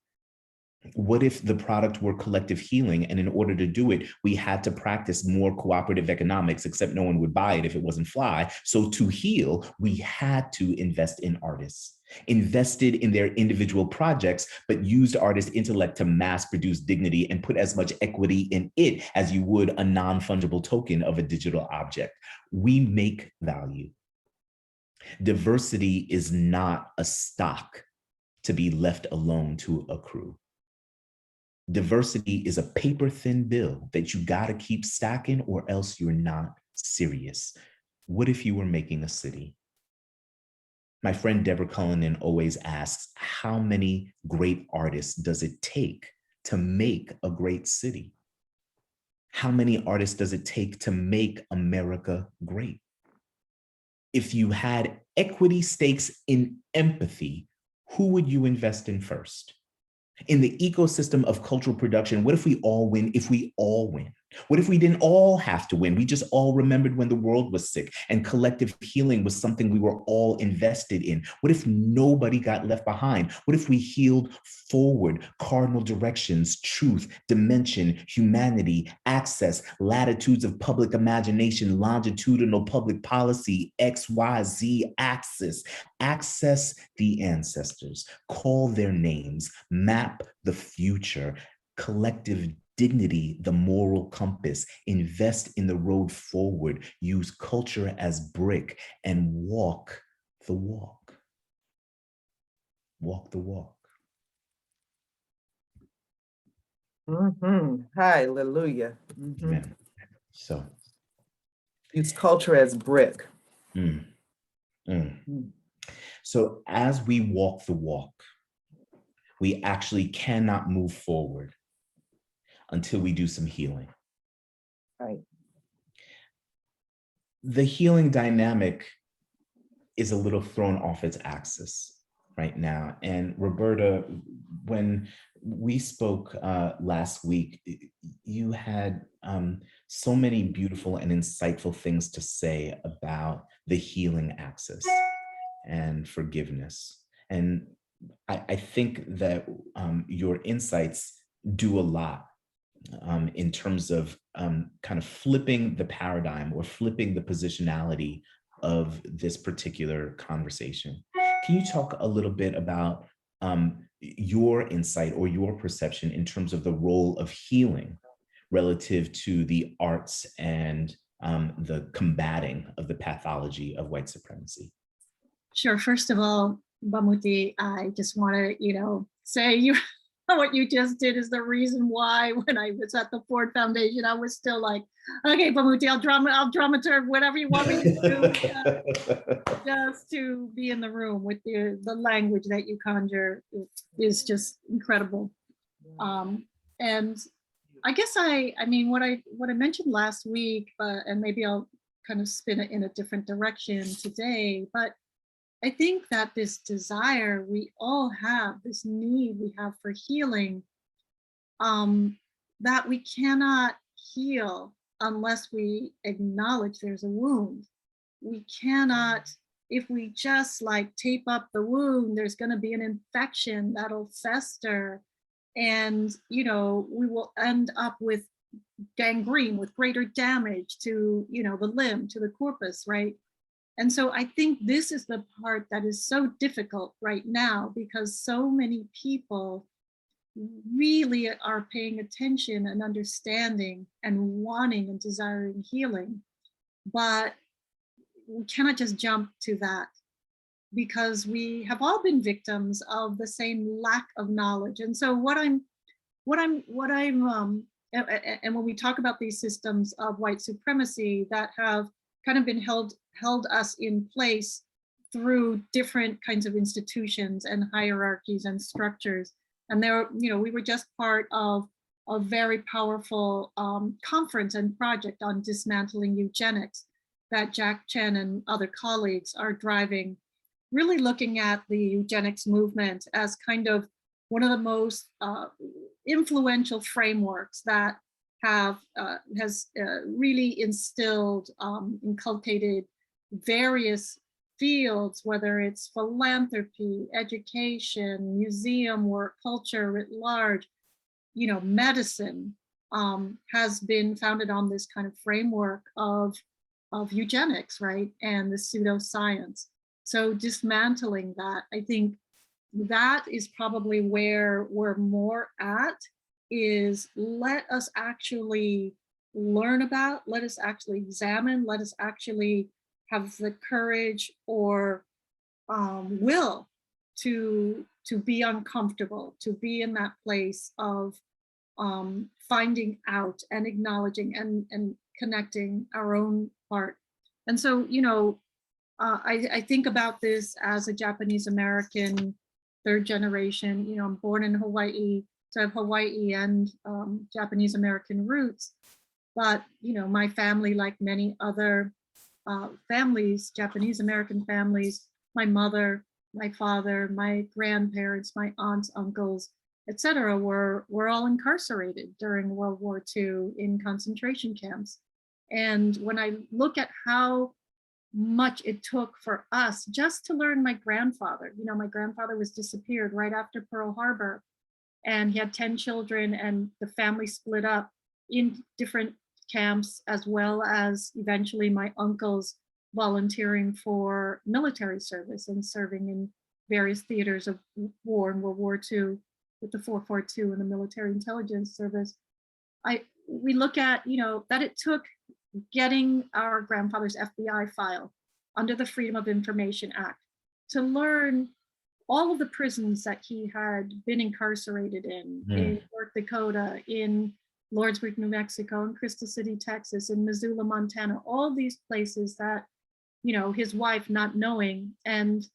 What if the product were collective healing, and in order to do it, we had to practice more cooperative economics, except no one would buy it if it wasn't fly. So to heal, we had to invest in artists, invested in their individual projects, but used artist intellect to mass produce dignity and put as much equity in it as you would a non-fungible token of a digital object. We make value. Diversity is not a stock. to be left alone to accrue. Diversity is a paper-thin bill that you gotta keep stacking or else you're not serious. What if you were making a city? My friend Deborah Cullinan always asks, how many great artists does it take to make a great city? How many artists does it take to make America great? If you had equity stakes in empathy, who would you invest in first? In the ecosystem of cultural production, what if we all win if we all win? What if we didn't all have to win? We just all remembered when the world was sick and collective healing was something we were all invested in. What if nobody got left behind? What if we healed forward cardinal directions, truth, dimension, humanity, access, latitudes of public imagination, longitudinal public policy, XYZ axis, access the ancestors, call their names, map the future, collective dignity, the moral compass, invest in the road forward, use culture as brick, and walk the walk. Walk the walk. Hallelujah. Amen. So. Use culture as brick. So as we walk the walk, we actually cannot move forward until we do some healing. Right. The healing dynamic is a little thrown off its axis right now. And Roberta, when we spoke last week, you had so many beautiful and insightful things to say about the healing axis and forgiveness. And I think that your insights do a lot in terms of kind of flipping the paradigm or flipping the positionality of this particular conversation. Can you talk a little bit about your insight or your perception in terms of the role of healing relative to the arts and the combating of the pathology of white supremacy? Sure. First of all, Bamuti, I just want to, say what you just did is the reason why when I was at the Ford Foundation, I was still like, okay, Bamuti, I'll dramaturg whatever you want me to do, just to be in the room with the language that you conjure is just incredible. And I guess I mean what I mentioned last week, and maybe I'll kind of spin it in a different direction today, but I think that this desire we all have, this need we have for healing, that we cannot heal unless we acknowledge there's a wound. We cannot, if we just like tape up the wound, there's going to be an infection that'll fester, and we will end up with gangrene, with greater damage to the limb, to the corpus, right? And so I think this is the part that is so difficult right now, because so many people really are paying attention and understanding and wanting and desiring healing. But we cannot just jump to that, because we have all been victims of the same lack of knowledge. And so and when we talk about these systems of white supremacy that have kind of been held us in place through different kinds of institutions and hierarchies and structures. And we were just part of a very powerful conference and project on dismantling eugenics that Jack Chen and other colleagues are driving, really looking at the eugenics movement as kind of one of the most influential frameworks that has really instilled, inculcated various fields, whether it's philanthropy, education, museum work, culture writ large, medicine, has been founded on this kind of framework of eugenics, right? And the pseudoscience. So dismantling that, I think that is probably where we're more at, is let us actually learn about, let us actually examine, let us actually have the courage or will to to be uncomfortable, to be in that place of finding out and acknowledging and connecting our own part. And so, I think about this as a Japanese American, third generation. I'm born in Hawaii, so I have Hawaii and Japanese American roots. But my family, like many other families, Japanese American families, my mother, my father, my grandparents, my aunts, uncles, etc., were all incarcerated during World War II in concentration camps. And when I look at how much it took for us just to learn my grandfather, my grandfather was disappeared right after Pearl Harbor, and he had 10 children, and the family split up in different camps, as well as eventually my uncles volunteering for military service and serving in various theaters of war in World War II with the 442 and the Military Intelligence Service. We look at, that it took getting our grandfather's FBI file under the Freedom of Information Act to learn all of the prisons that he had been incarcerated in North Dakota, in Lordsburg, New Mexico, in Crystal City, Texas, in Missoula, Montana, all these places that, his wife not knowing and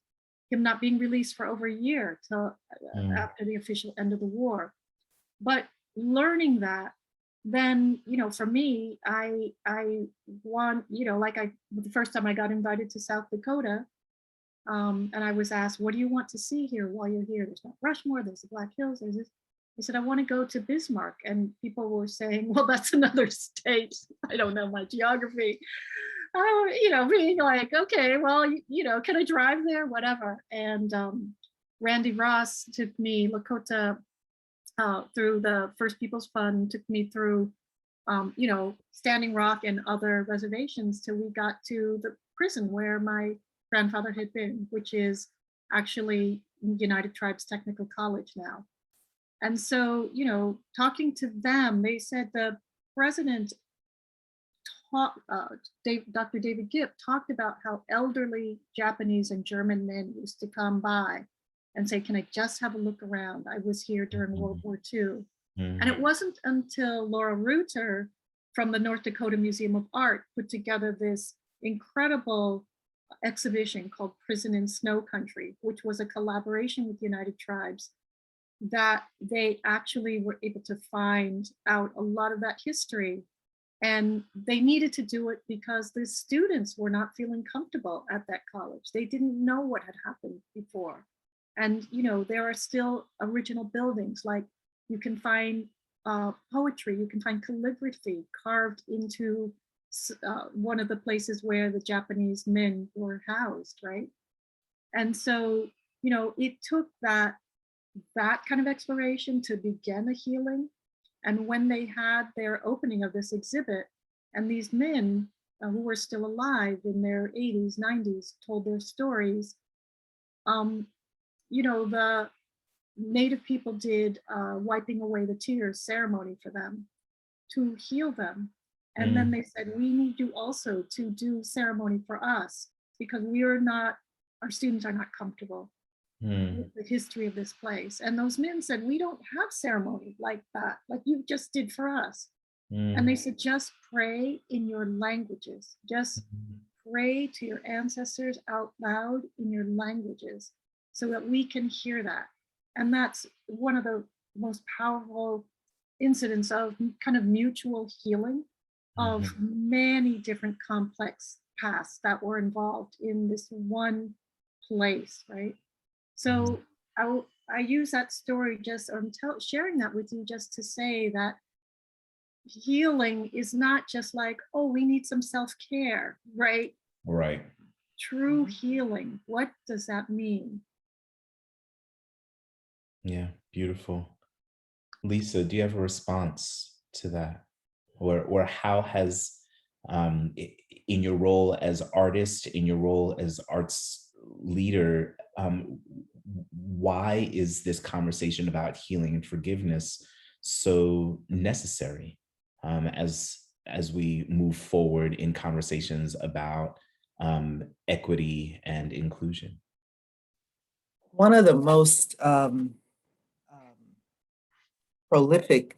him not being released for over a year till after the official end of the war. But learning that, then, for me, I want, the first time I got invited to South Dakota, and I was asked, what do you want to see here while you're here? There's Mount Rushmore, there's the Black Hills, there's this. I said, I want to go to Bismarck. And people were saying, well, that's another state. I don't know my geography. Being like, okay, well, can I drive there? Whatever. And Randy Ross took me, Lakota, through the First Peoples Fund, took me through, Standing Rock and other reservations till we got to the prison where my grandfather had been, which is actually United Tribes Technical College now. And so, talking to them, they said the president, Dr. David Gipp, talked about how elderly Japanese and German men used to come by and say, can I just have a look around? I was here during World War II. And it wasn't until Laura Reuter from the North Dakota Museum of Art put together this incredible exhibition called Prison in Snow Country, which was a collaboration with United Tribes, that they actually were able to find out a lot of that history. And they needed to do it because the students were not feeling comfortable at that college. They didn't know what had happened before. And, there are still original buildings, like you can find poetry, you can find calligraphy carved into one of the places where the Japanese men were housed, right? And so, it took that kind of exploration to begin a healing. And when they had their opening of this exhibit, and these men who were still alive in their 80s, 90s, told their stories, the Native people did wiping away the tears ceremony for them to heal them. And then they said, we need you also to do ceremony for us because our students are not comfortable with the history of this place. And those men said, we don't have ceremony like that, like you just did for us. And they said, just pray in your languages. Just pray to your ancestors out loud in your languages so that we can hear that. And that's one of the most powerful incidents of kind of mutual healing of many different complex pasts that were involved in this one place, right? So I use that story sharing that with you just to say that healing is not just like, oh, we need some self-care, right? Right. True healing, what does that mean? Yeah, beautiful. Lisa, do you have a response to that? Or how has, in your role as artist, in your role as arts leader, why is this conversation about healing and forgiveness so necessary as we move forward in conversations about equity and inclusion? One of the most prolific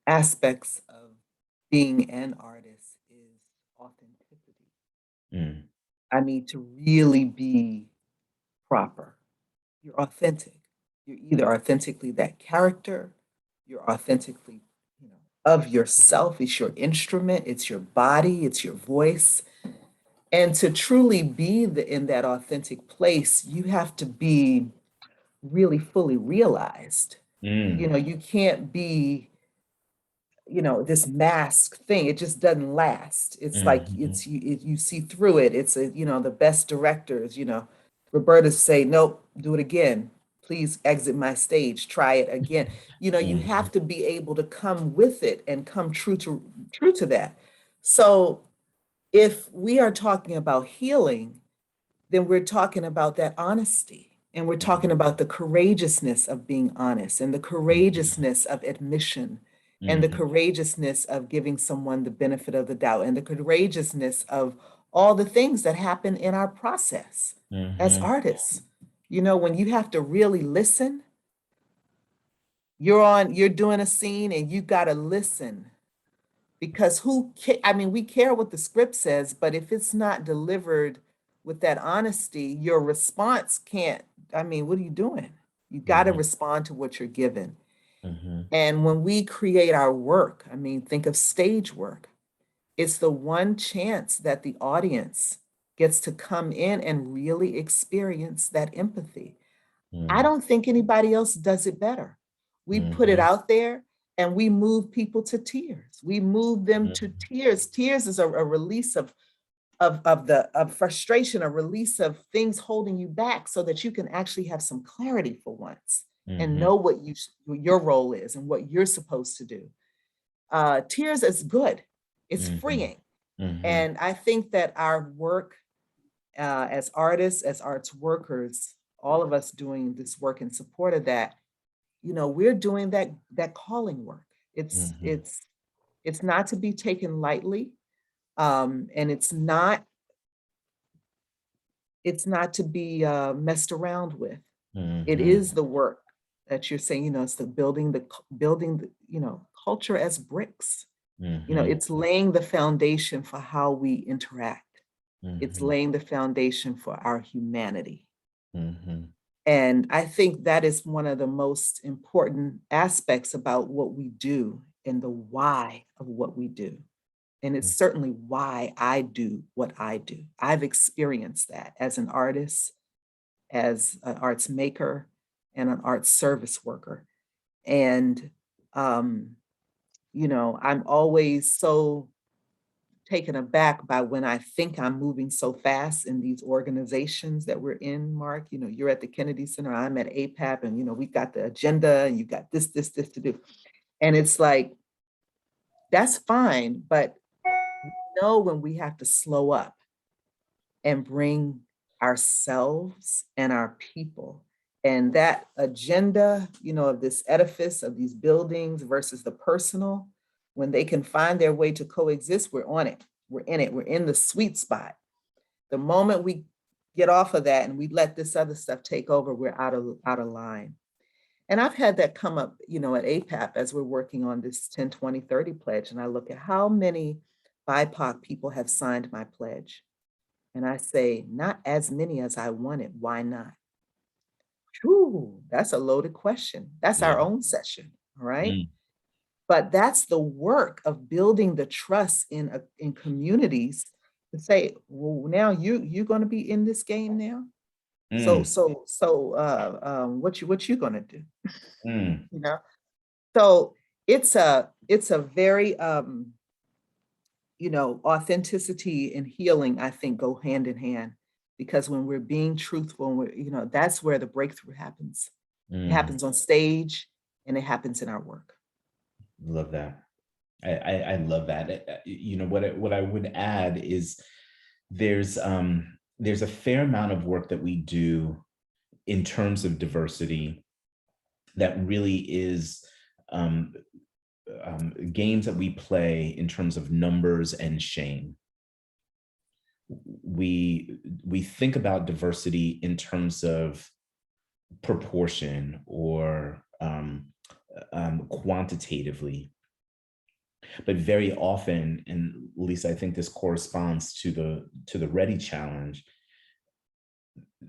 aspects of being an artist is authenticity. Mm, I mean, to really be proper. You're authentic. You're either authentically that character, you're authentically, of yourself. It's your instrument, it's your body, it's your voice. And to truly be in that authentic place, you have to be really fully realized. mm, You can't be, this mask thing. It just doesn't last. It's like mhm, you see through it. It's the best directors, Roberta say, nope, do it again. Please exit my stage. Try it again. You mhm, have to be able to come with it and come true to that. So if we are talking about healing, then we're talking about that honesty. And we're talking about the courageousness of being honest and the mhm, courageousness of admission and the mhm, courageousness of giving someone the benefit of the doubt and the courageousness of all the things that happen in our process as mhm, artists. When you have to really listen, you're doing a scene and you got to listen because I mean, we care what the script says, but if it's not delivered with that honesty, your response can't. I mean, what are you doing? You got to mhm, respond to what you're given. mhm, And when we create our work, I mean, think of stage work. It's the one chance that the audience gets to come in and really experience that empathy. I mhm, don't think anybody else does it better. We put it mhm, out there and we move people to tears. We move them to mhm, tears. Tears is a release of frustration, a release of things holding you back so that you can actually have some clarity for once and mhm, know what your role is and what you're supposed to do. Tears is good. It's mhm, freeing. mhm, And I think that our work as artists, as arts workers, all of us doing this work in support of that, we're doing that calling work. It's mhm, it's it's not to be taken lightly, and it's not to be messed around with. It mhm, is the work that you're saying. It's the building the culture as bricks. mhm, It's laying the foundation for how we interact. It's mhm, laying the foundation for our humanity. mhm, And I think that is one of the most important aspects about what we do and the why of what we do. And it's certainly why I do what I do. I've experienced that as an artist, as an arts maker, and an arts service worker. And, I'm always so taken aback by when I think I'm moving so fast in these organizations that we're in, Mark. You're at the Kennedy Center, I'm at APAP, and we got the agenda, and you got this to do. And it's like, that's fine, but know when we have to slow up and bring ourselves and our people. And that agenda, of this edifice, of these buildings versus the personal, when they can find their way to coexist, we're on it. We're in it. We're in the sweet spot. The moment we get off of that and we let this other stuff take over, we're out of line. And I've had that come up, at APAP as we're working on this 10, 20, 30 pledge. And I look at how many BIPOC people have signed my pledge. And I say, not as many as I wanted. Why not? Whew, that's a loaded question. That's yeah, our own session. All right. mm, But that's the work of building the trust in communities to say, well, now you're going to be in this game now. So mm, what you going to do? mm, You know. So it's a very authenticity and healing, I think, go hand in hand, because when we're being truthful, and that's where the breakthrough happens. It mm. happens on stage and it happens in our work. Love that. I love that. What I would add is there's a fair amount of work that we do in terms of diversity that really is um, games that we play in terms of numbers and shame. we think about diversity in terms of proportion or quantitatively, but very often, and at least I think this corresponds to the Ready Challenge,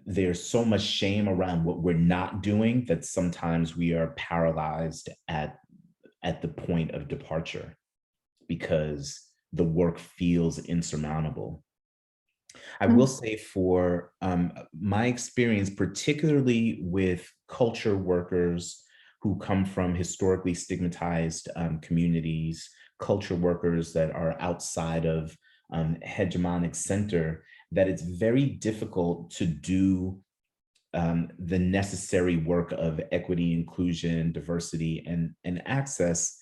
there's so much shame around what we're not doing that sometimes we are paralyzed at the point of departure because the work feels insurmountable. I will say for my experience, particularly with culture workers who come from historically stigmatized communities, culture workers that are outside of hegemonic center, that it's very difficult to do the necessary work of equity, inclusion, diversity, and access,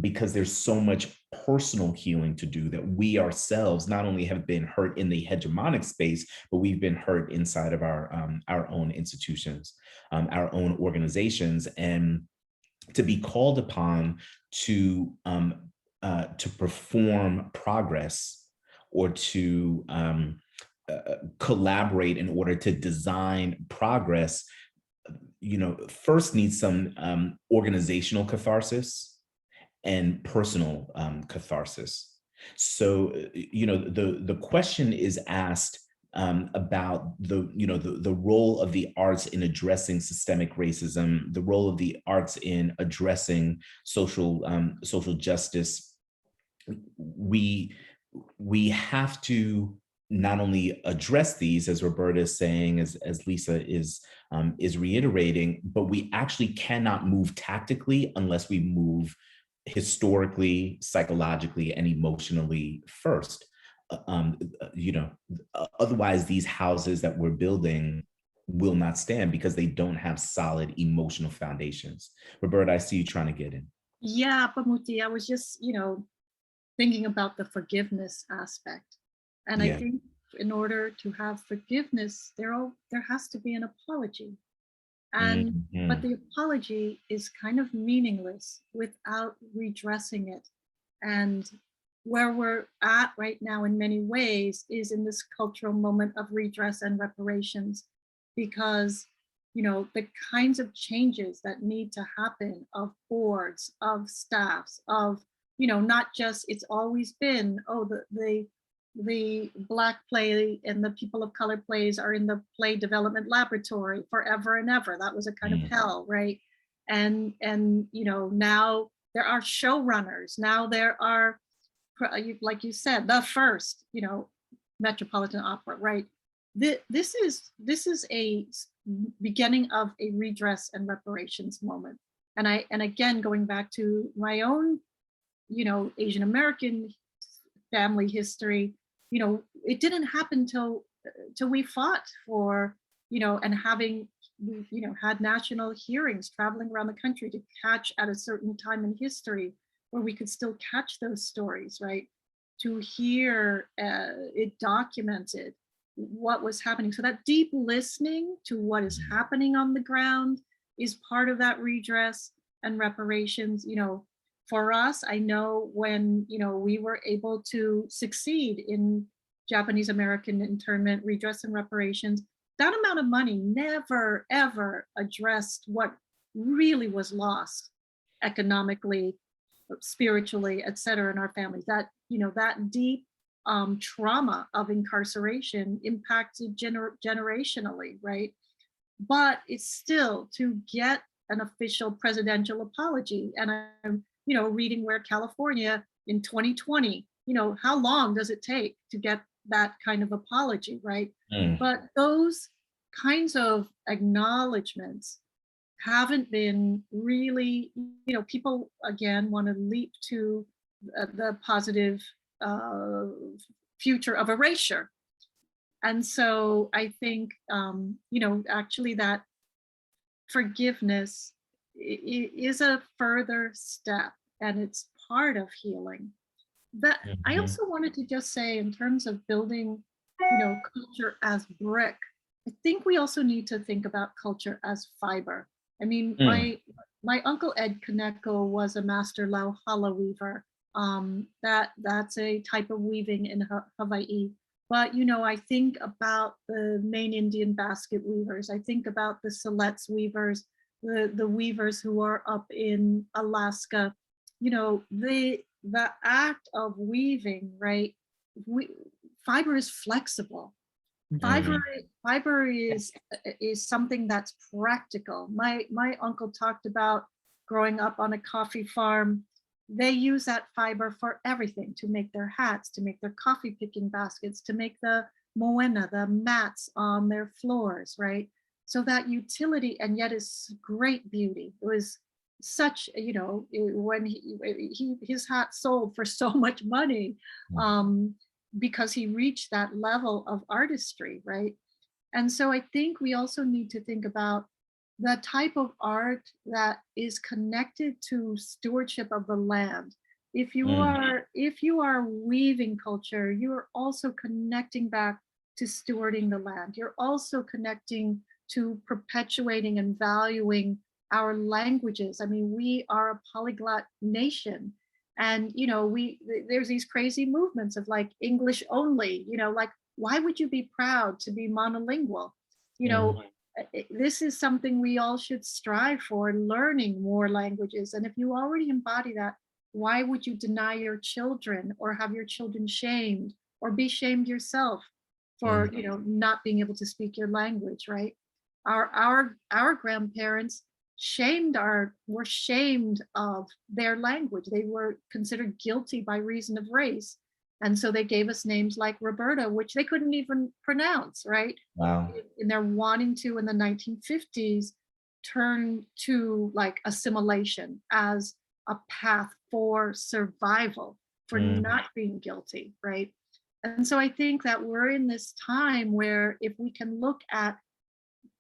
because there's so much personal healing to do, that we ourselves not only have been hurt in the hegemonic space, but we've been hurt inside of our own institutions, our own organizations, and to be called upon to perform progress or to collaborate in order to design progress, first needs some organizational catharsis and personal catharsis. So, the question is asked about the role of the arts in addressing systemic racism, the role of the arts in addressing social justice. We have to not only address these, as Roberta is saying, as Lisa is reiterating, but we actually cannot move tactically unless we move historically, psychologically, and emotionally first. Otherwise, these houses that we're building will not stand because they don't have solid emotional foundations. Roberta, I see you trying to get in. Yeah, Pamuti, I was just, thinking about the forgiveness aspect. And Yeah. I think in order to have forgiveness, there has to be an apology. And but the apology is kind of meaningless without redressing it. And where we're at right now in many ways is in this cultural moment of redress and reparations, because the kinds of changes that need to happen of boards, of staffs, of not just, it's always been, oh, the Black play and the people of color plays are in the play development laboratory forever and ever. That was a kind of hell, right? And now there are showrunners. Now there are, like you said, the first Metropolitan Opera, right? This is a beginning of a redress and reparations moment. And again, going back to my own Asian American family history, it didn't happen till we fought for, and having, had national hearings traveling around the country to catch at a certain time in history where we could still catch those stories, right? To hear it documented, what was happening. So that deep listening to what is happening on the ground is part of that redress and reparations. For us, I know when, we were able to succeed in Japanese American internment, redress and reparations, that amount of money never, ever addressed what really was lost economically, spiritually, et cetera, in our families. That, that deep trauma of incarceration impacted generationally, right? But it's still to get an official presidential apology. And I'm, reading where California in 2020, how long does it take to get that kind of apology, right? But those kinds of acknowledgements haven't been really, people again want to leap to the positive future of erasure. And so I think, actually that forgiveness is a further step, and it's part of healing. But I also wanted to just say, in terms of building, culture as brick, I think we also need to think about culture as fiber. I mean, my uncle Ed Kaneko was a master lauhala weaver. That's a type of weaving in Hawaii. But, you know, I think about the main Indian basket weavers. I think about the Siletz weavers, the weavers who are up in Alaska. You know, the act of weaving, right? We, fiber is flexible. Fiber, fiber is something that's practical. My uncle talked about growing up on a coffee farm. They use that fiber for everything, to make their hats, to make their coffee picking baskets, to make the moena, the mats on their floors, right? So that utility, and yet is great beauty. It was such, you know, when his hat sold for so much money, because he reached that level of artistry, right? And so I think we also need to think about the type of art that is connected to stewardship of the land. If you are weaving culture, you're also connecting back to stewarding the land. You're also connecting to perpetuating and valuing our languages. I mean, we are a polyglot nation. And you know, there's these crazy movements of like English only, you know, like why would you be proud to be monolingual? You know, this is something we all should strive for, learning more languages. And if you already embody that, why would you deny your children or have your children shamed or be shamed yourself for, you know, not being able to speak your language, right? Our grandparents were shamed of their language. They were considered guilty by reason of race. And so they gave us names like Roberta, which they couldn't even pronounce, right? Wow. And they're wanting to, in the 1950s, turn to like assimilation as a path for survival, for not being guilty, right? And so I think that we're in this time where if we can look at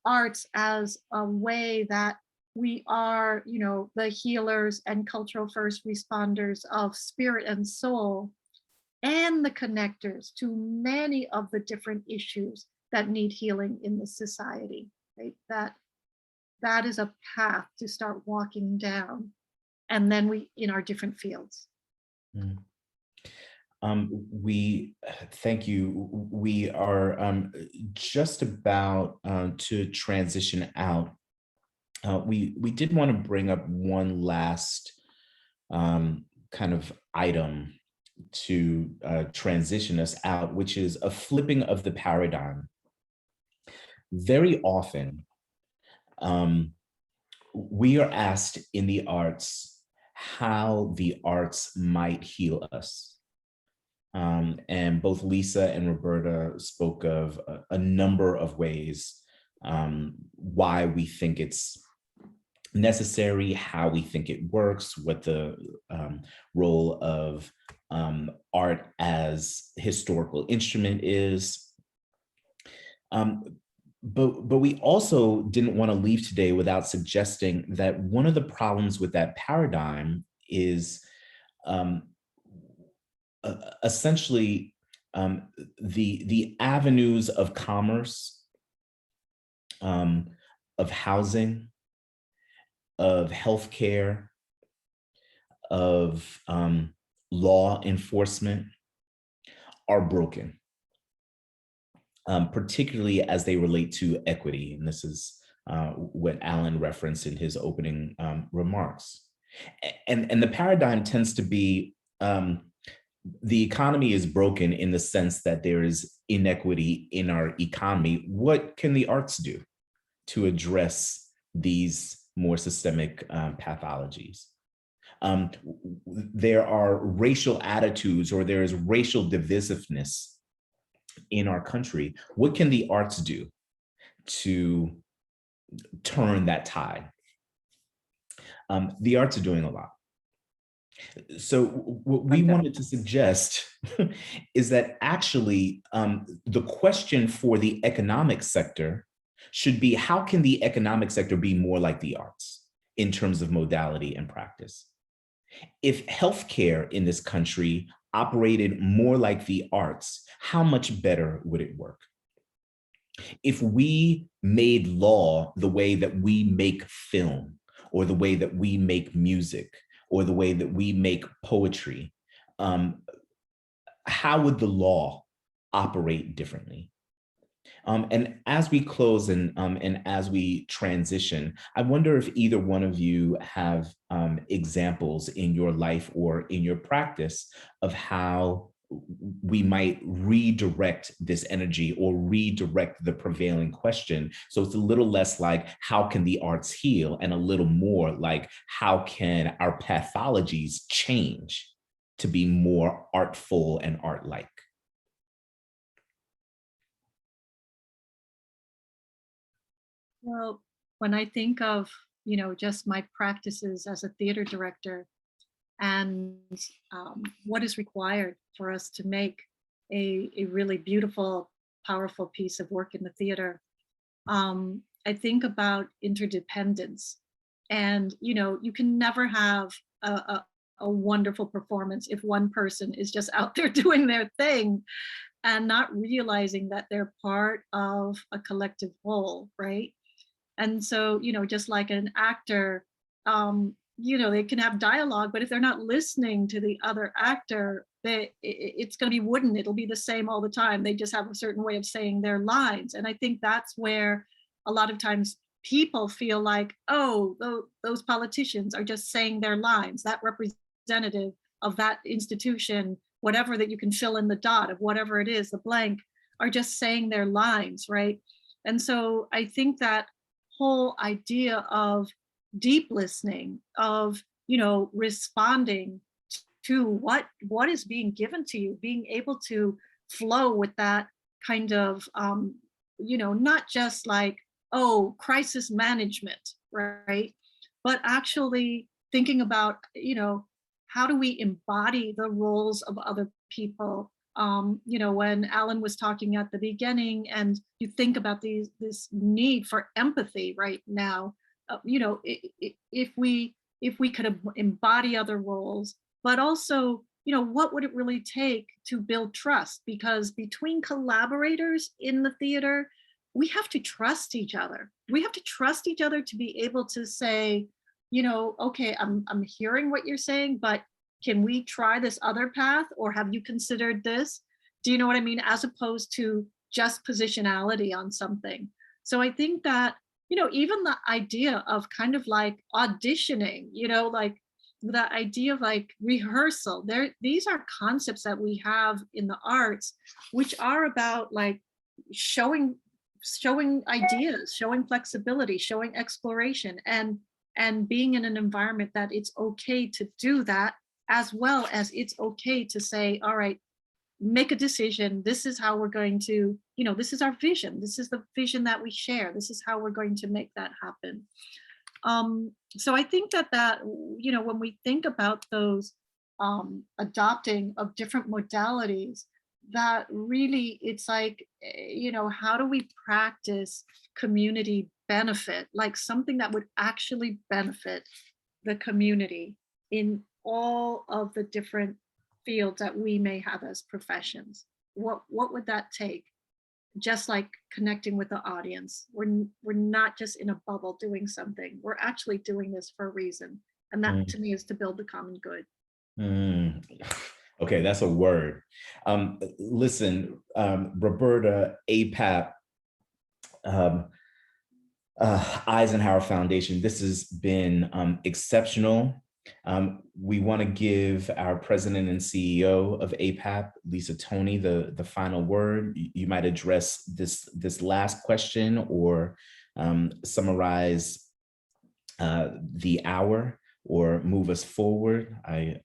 arts as a way that we are, you know, the healers and cultural first responders of spirit and soul, and the connectors to many of the different issues that need healing in this society, right? That is a path to start walking down, and then we in our different fields. We thank you. We are just about to transition out. We did want to bring up one last kind of item to transition us out, which is a flipping of the paradigm. Very often, we are asked in the arts how the arts might heal us. And both Lisa and Roberta spoke of a number of ways why we think it's necessary, how we think it works, what the role of art as historical instrument is. But we also didn't want to leave today without suggesting that one of the problems with that paradigm is essentially the avenues of commerce, of housing, of healthcare, of law enforcement are broken, particularly as they relate to equity. And this is what Alan referenced in his opening remarks. And the paradigm tends to be the economy is broken in the sense that there is inequity in our economy. What can the arts do to address these more systemic pathologies? There are racial attitudes, or there is racial divisiveness in our country. What can the arts do to turn that tide? The arts are doing a lot. So what we wanted to suggest is that actually the question for the economic sector should be, how can the economic sector be more like the arts in terms of modality and practice? If healthcare in this country operated more like the arts, how much better would it work? If we made law the way that we make film, or the way that we make music, or the way that we make poetry, how would the law operate differently. And as we close and as we transition, I wonder if either one of you have examples in your life or in your practice of how we might redirect this energy or redirect the prevailing question. So it's a little less like, how can the arts heal? And a little more like, how can our pathologies change to be more artful and art-like? Well, when I think of, just my practices as a theater director and what is required for us to make a really beautiful, powerful piece of work in the theater, I think about interdependence. And, you can never have a wonderful performance if one person is just out there doing their thing and not realizing that they're part of a collective whole, right? And so, just like an actor, they can have dialogue, but if they're not listening to the other actor, it's going to be wooden. It'll be the same all the time. They just have a certain way of saying their lines. And I think that's where a lot of times people feel like, oh, those politicians are just saying their lines. That representative of that institution, whatever that you can fill in the dot of whatever it is, the blank, are just saying their lines, right? And so I think that whole idea of deep listening, of responding to what is being given to you, being able to flow with that kind of not just like, oh, crisis management, right? But actually thinking about how do we embody the roles of other people. When Alan was talking at the beginning, and you think about this need for empathy right now, if we could embody other roles, but also, what would it really take to build trust? Because between collaborators in the theater, we have to trust each other. We have to trust each other to be able to say, okay, I'm hearing what you're saying, but can we try this other path, or have you considered this? Do you know what I mean? As opposed to just positionality on something. So I think that, even the idea of kind of like auditioning, like the idea of like rehearsal, these are concepts that we have in the arts, which are about like showing ideas, showing flexibility, showing exploration, and being in an environment that it's okay to do that, as well as it's okay to say, all right, make a decision. This is how we're going to, this is our vision. This is the vision that we share. This is how we're going to make that happen. So I think that, when we think about those adopting of different modalities, that really, it's like, how do we practice community benefit, like something that would actually benefit the community in all of the different fields that we may have as professions? What would that take? Just like connecting with the audience. We're not just in a bubble doing something. We're actually doing this for a reason. And that to me is to build the common good. Okay, that's a word. Listen, Roberta, APAP, Eisenhower Foundation, this has been exceptional. We want to give our president and CEO of APAP, Lisa Toney, the final word. You might address this last question or summarize the hour or move us forward. I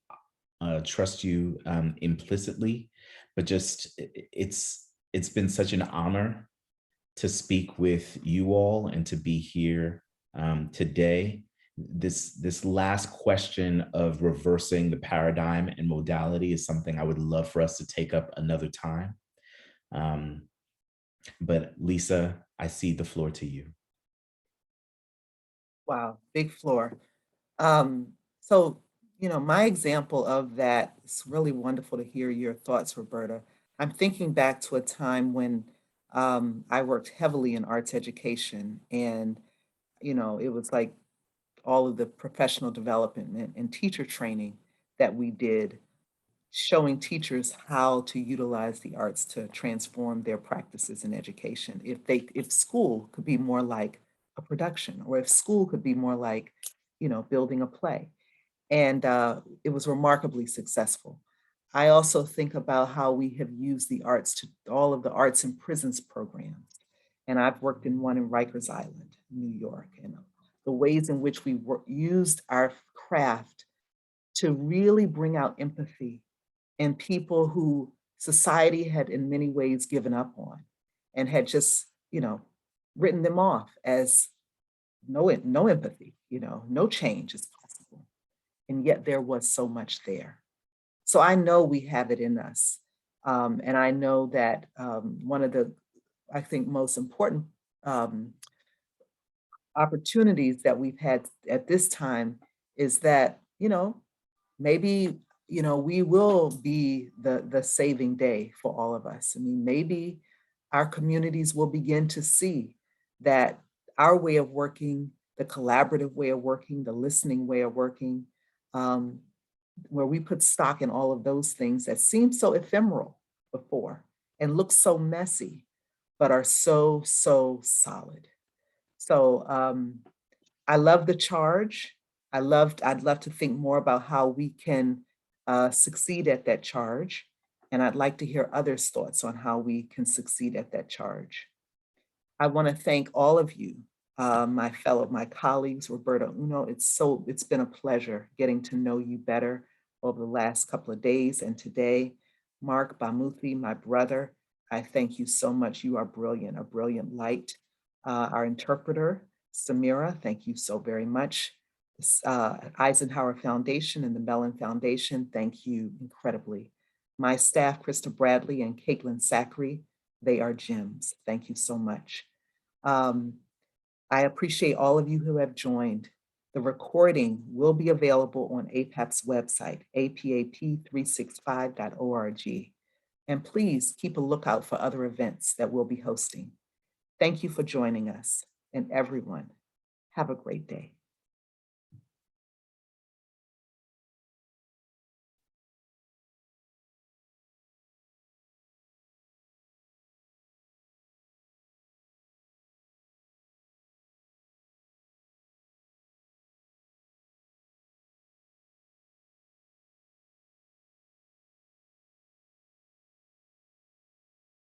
trust you implicitly, but just it's been such an honor to speak with you all and to be here today. This last question of reversing the paradigm and modality is something I would love for us to take up another time. But Lisa, I cede the floor to you. Wow, big floor. So, my example of that, it's really wonderful to hear your thoughts, Roberta. I'm thinking back to a time when I worked heavily in arts education, and, it was like all of the professional development and teacher training that we did showing teachers how to utilize the arts to transform their practices in education. If school could be more like a production, or if school could be more like, building a play. And it was remarkably successful. I also think about how we have used the arts to all of the arts in prisons programs. And I've worked in one in Rikers Island, New York, and the ways in which we used our craft to really bring out empathy in people who society had in many ways given up on and had just, written them off as no empathy, no change is possible. And yet there was so much there. So I know we have it in us. And I know that one of the, I think, most important opportunities that we've had at this time is that, maybe, we will be the saving day for all of us. I mean, maybe our communities will begin to see that our way of working, the collaborative way of working, the listening way of working, where we put stock in all of those things that seemed so ephemeral before and look so messy, but are so, so solid. So I love the charge. I'd love to think more about how we can succeed at that charge. And I'd like to hear others' thoughts on how we can succeed at that charge. I want to thank all of you, my colleagues, Roberta, Uno. It's been a pleasure getting to know you better over the last couple of days and today. Mark Bamuthi, my brother, I thank you so much. You are brilliant, a brilliant light. Our interpreter, Samira, thank you so very much. Eisenhower Foundation and the Mellon Foundation, thank you incredibly. My staff, Krista Bradley and Caitlin Sackery, they are gems. Thank you so much. I appreciate all of you who have joined. The recording will be available on APAP's website, apap365.org. And please keep a lookout for other events that we'll be hosting. Thank you for joining us, and everyone, have a great day.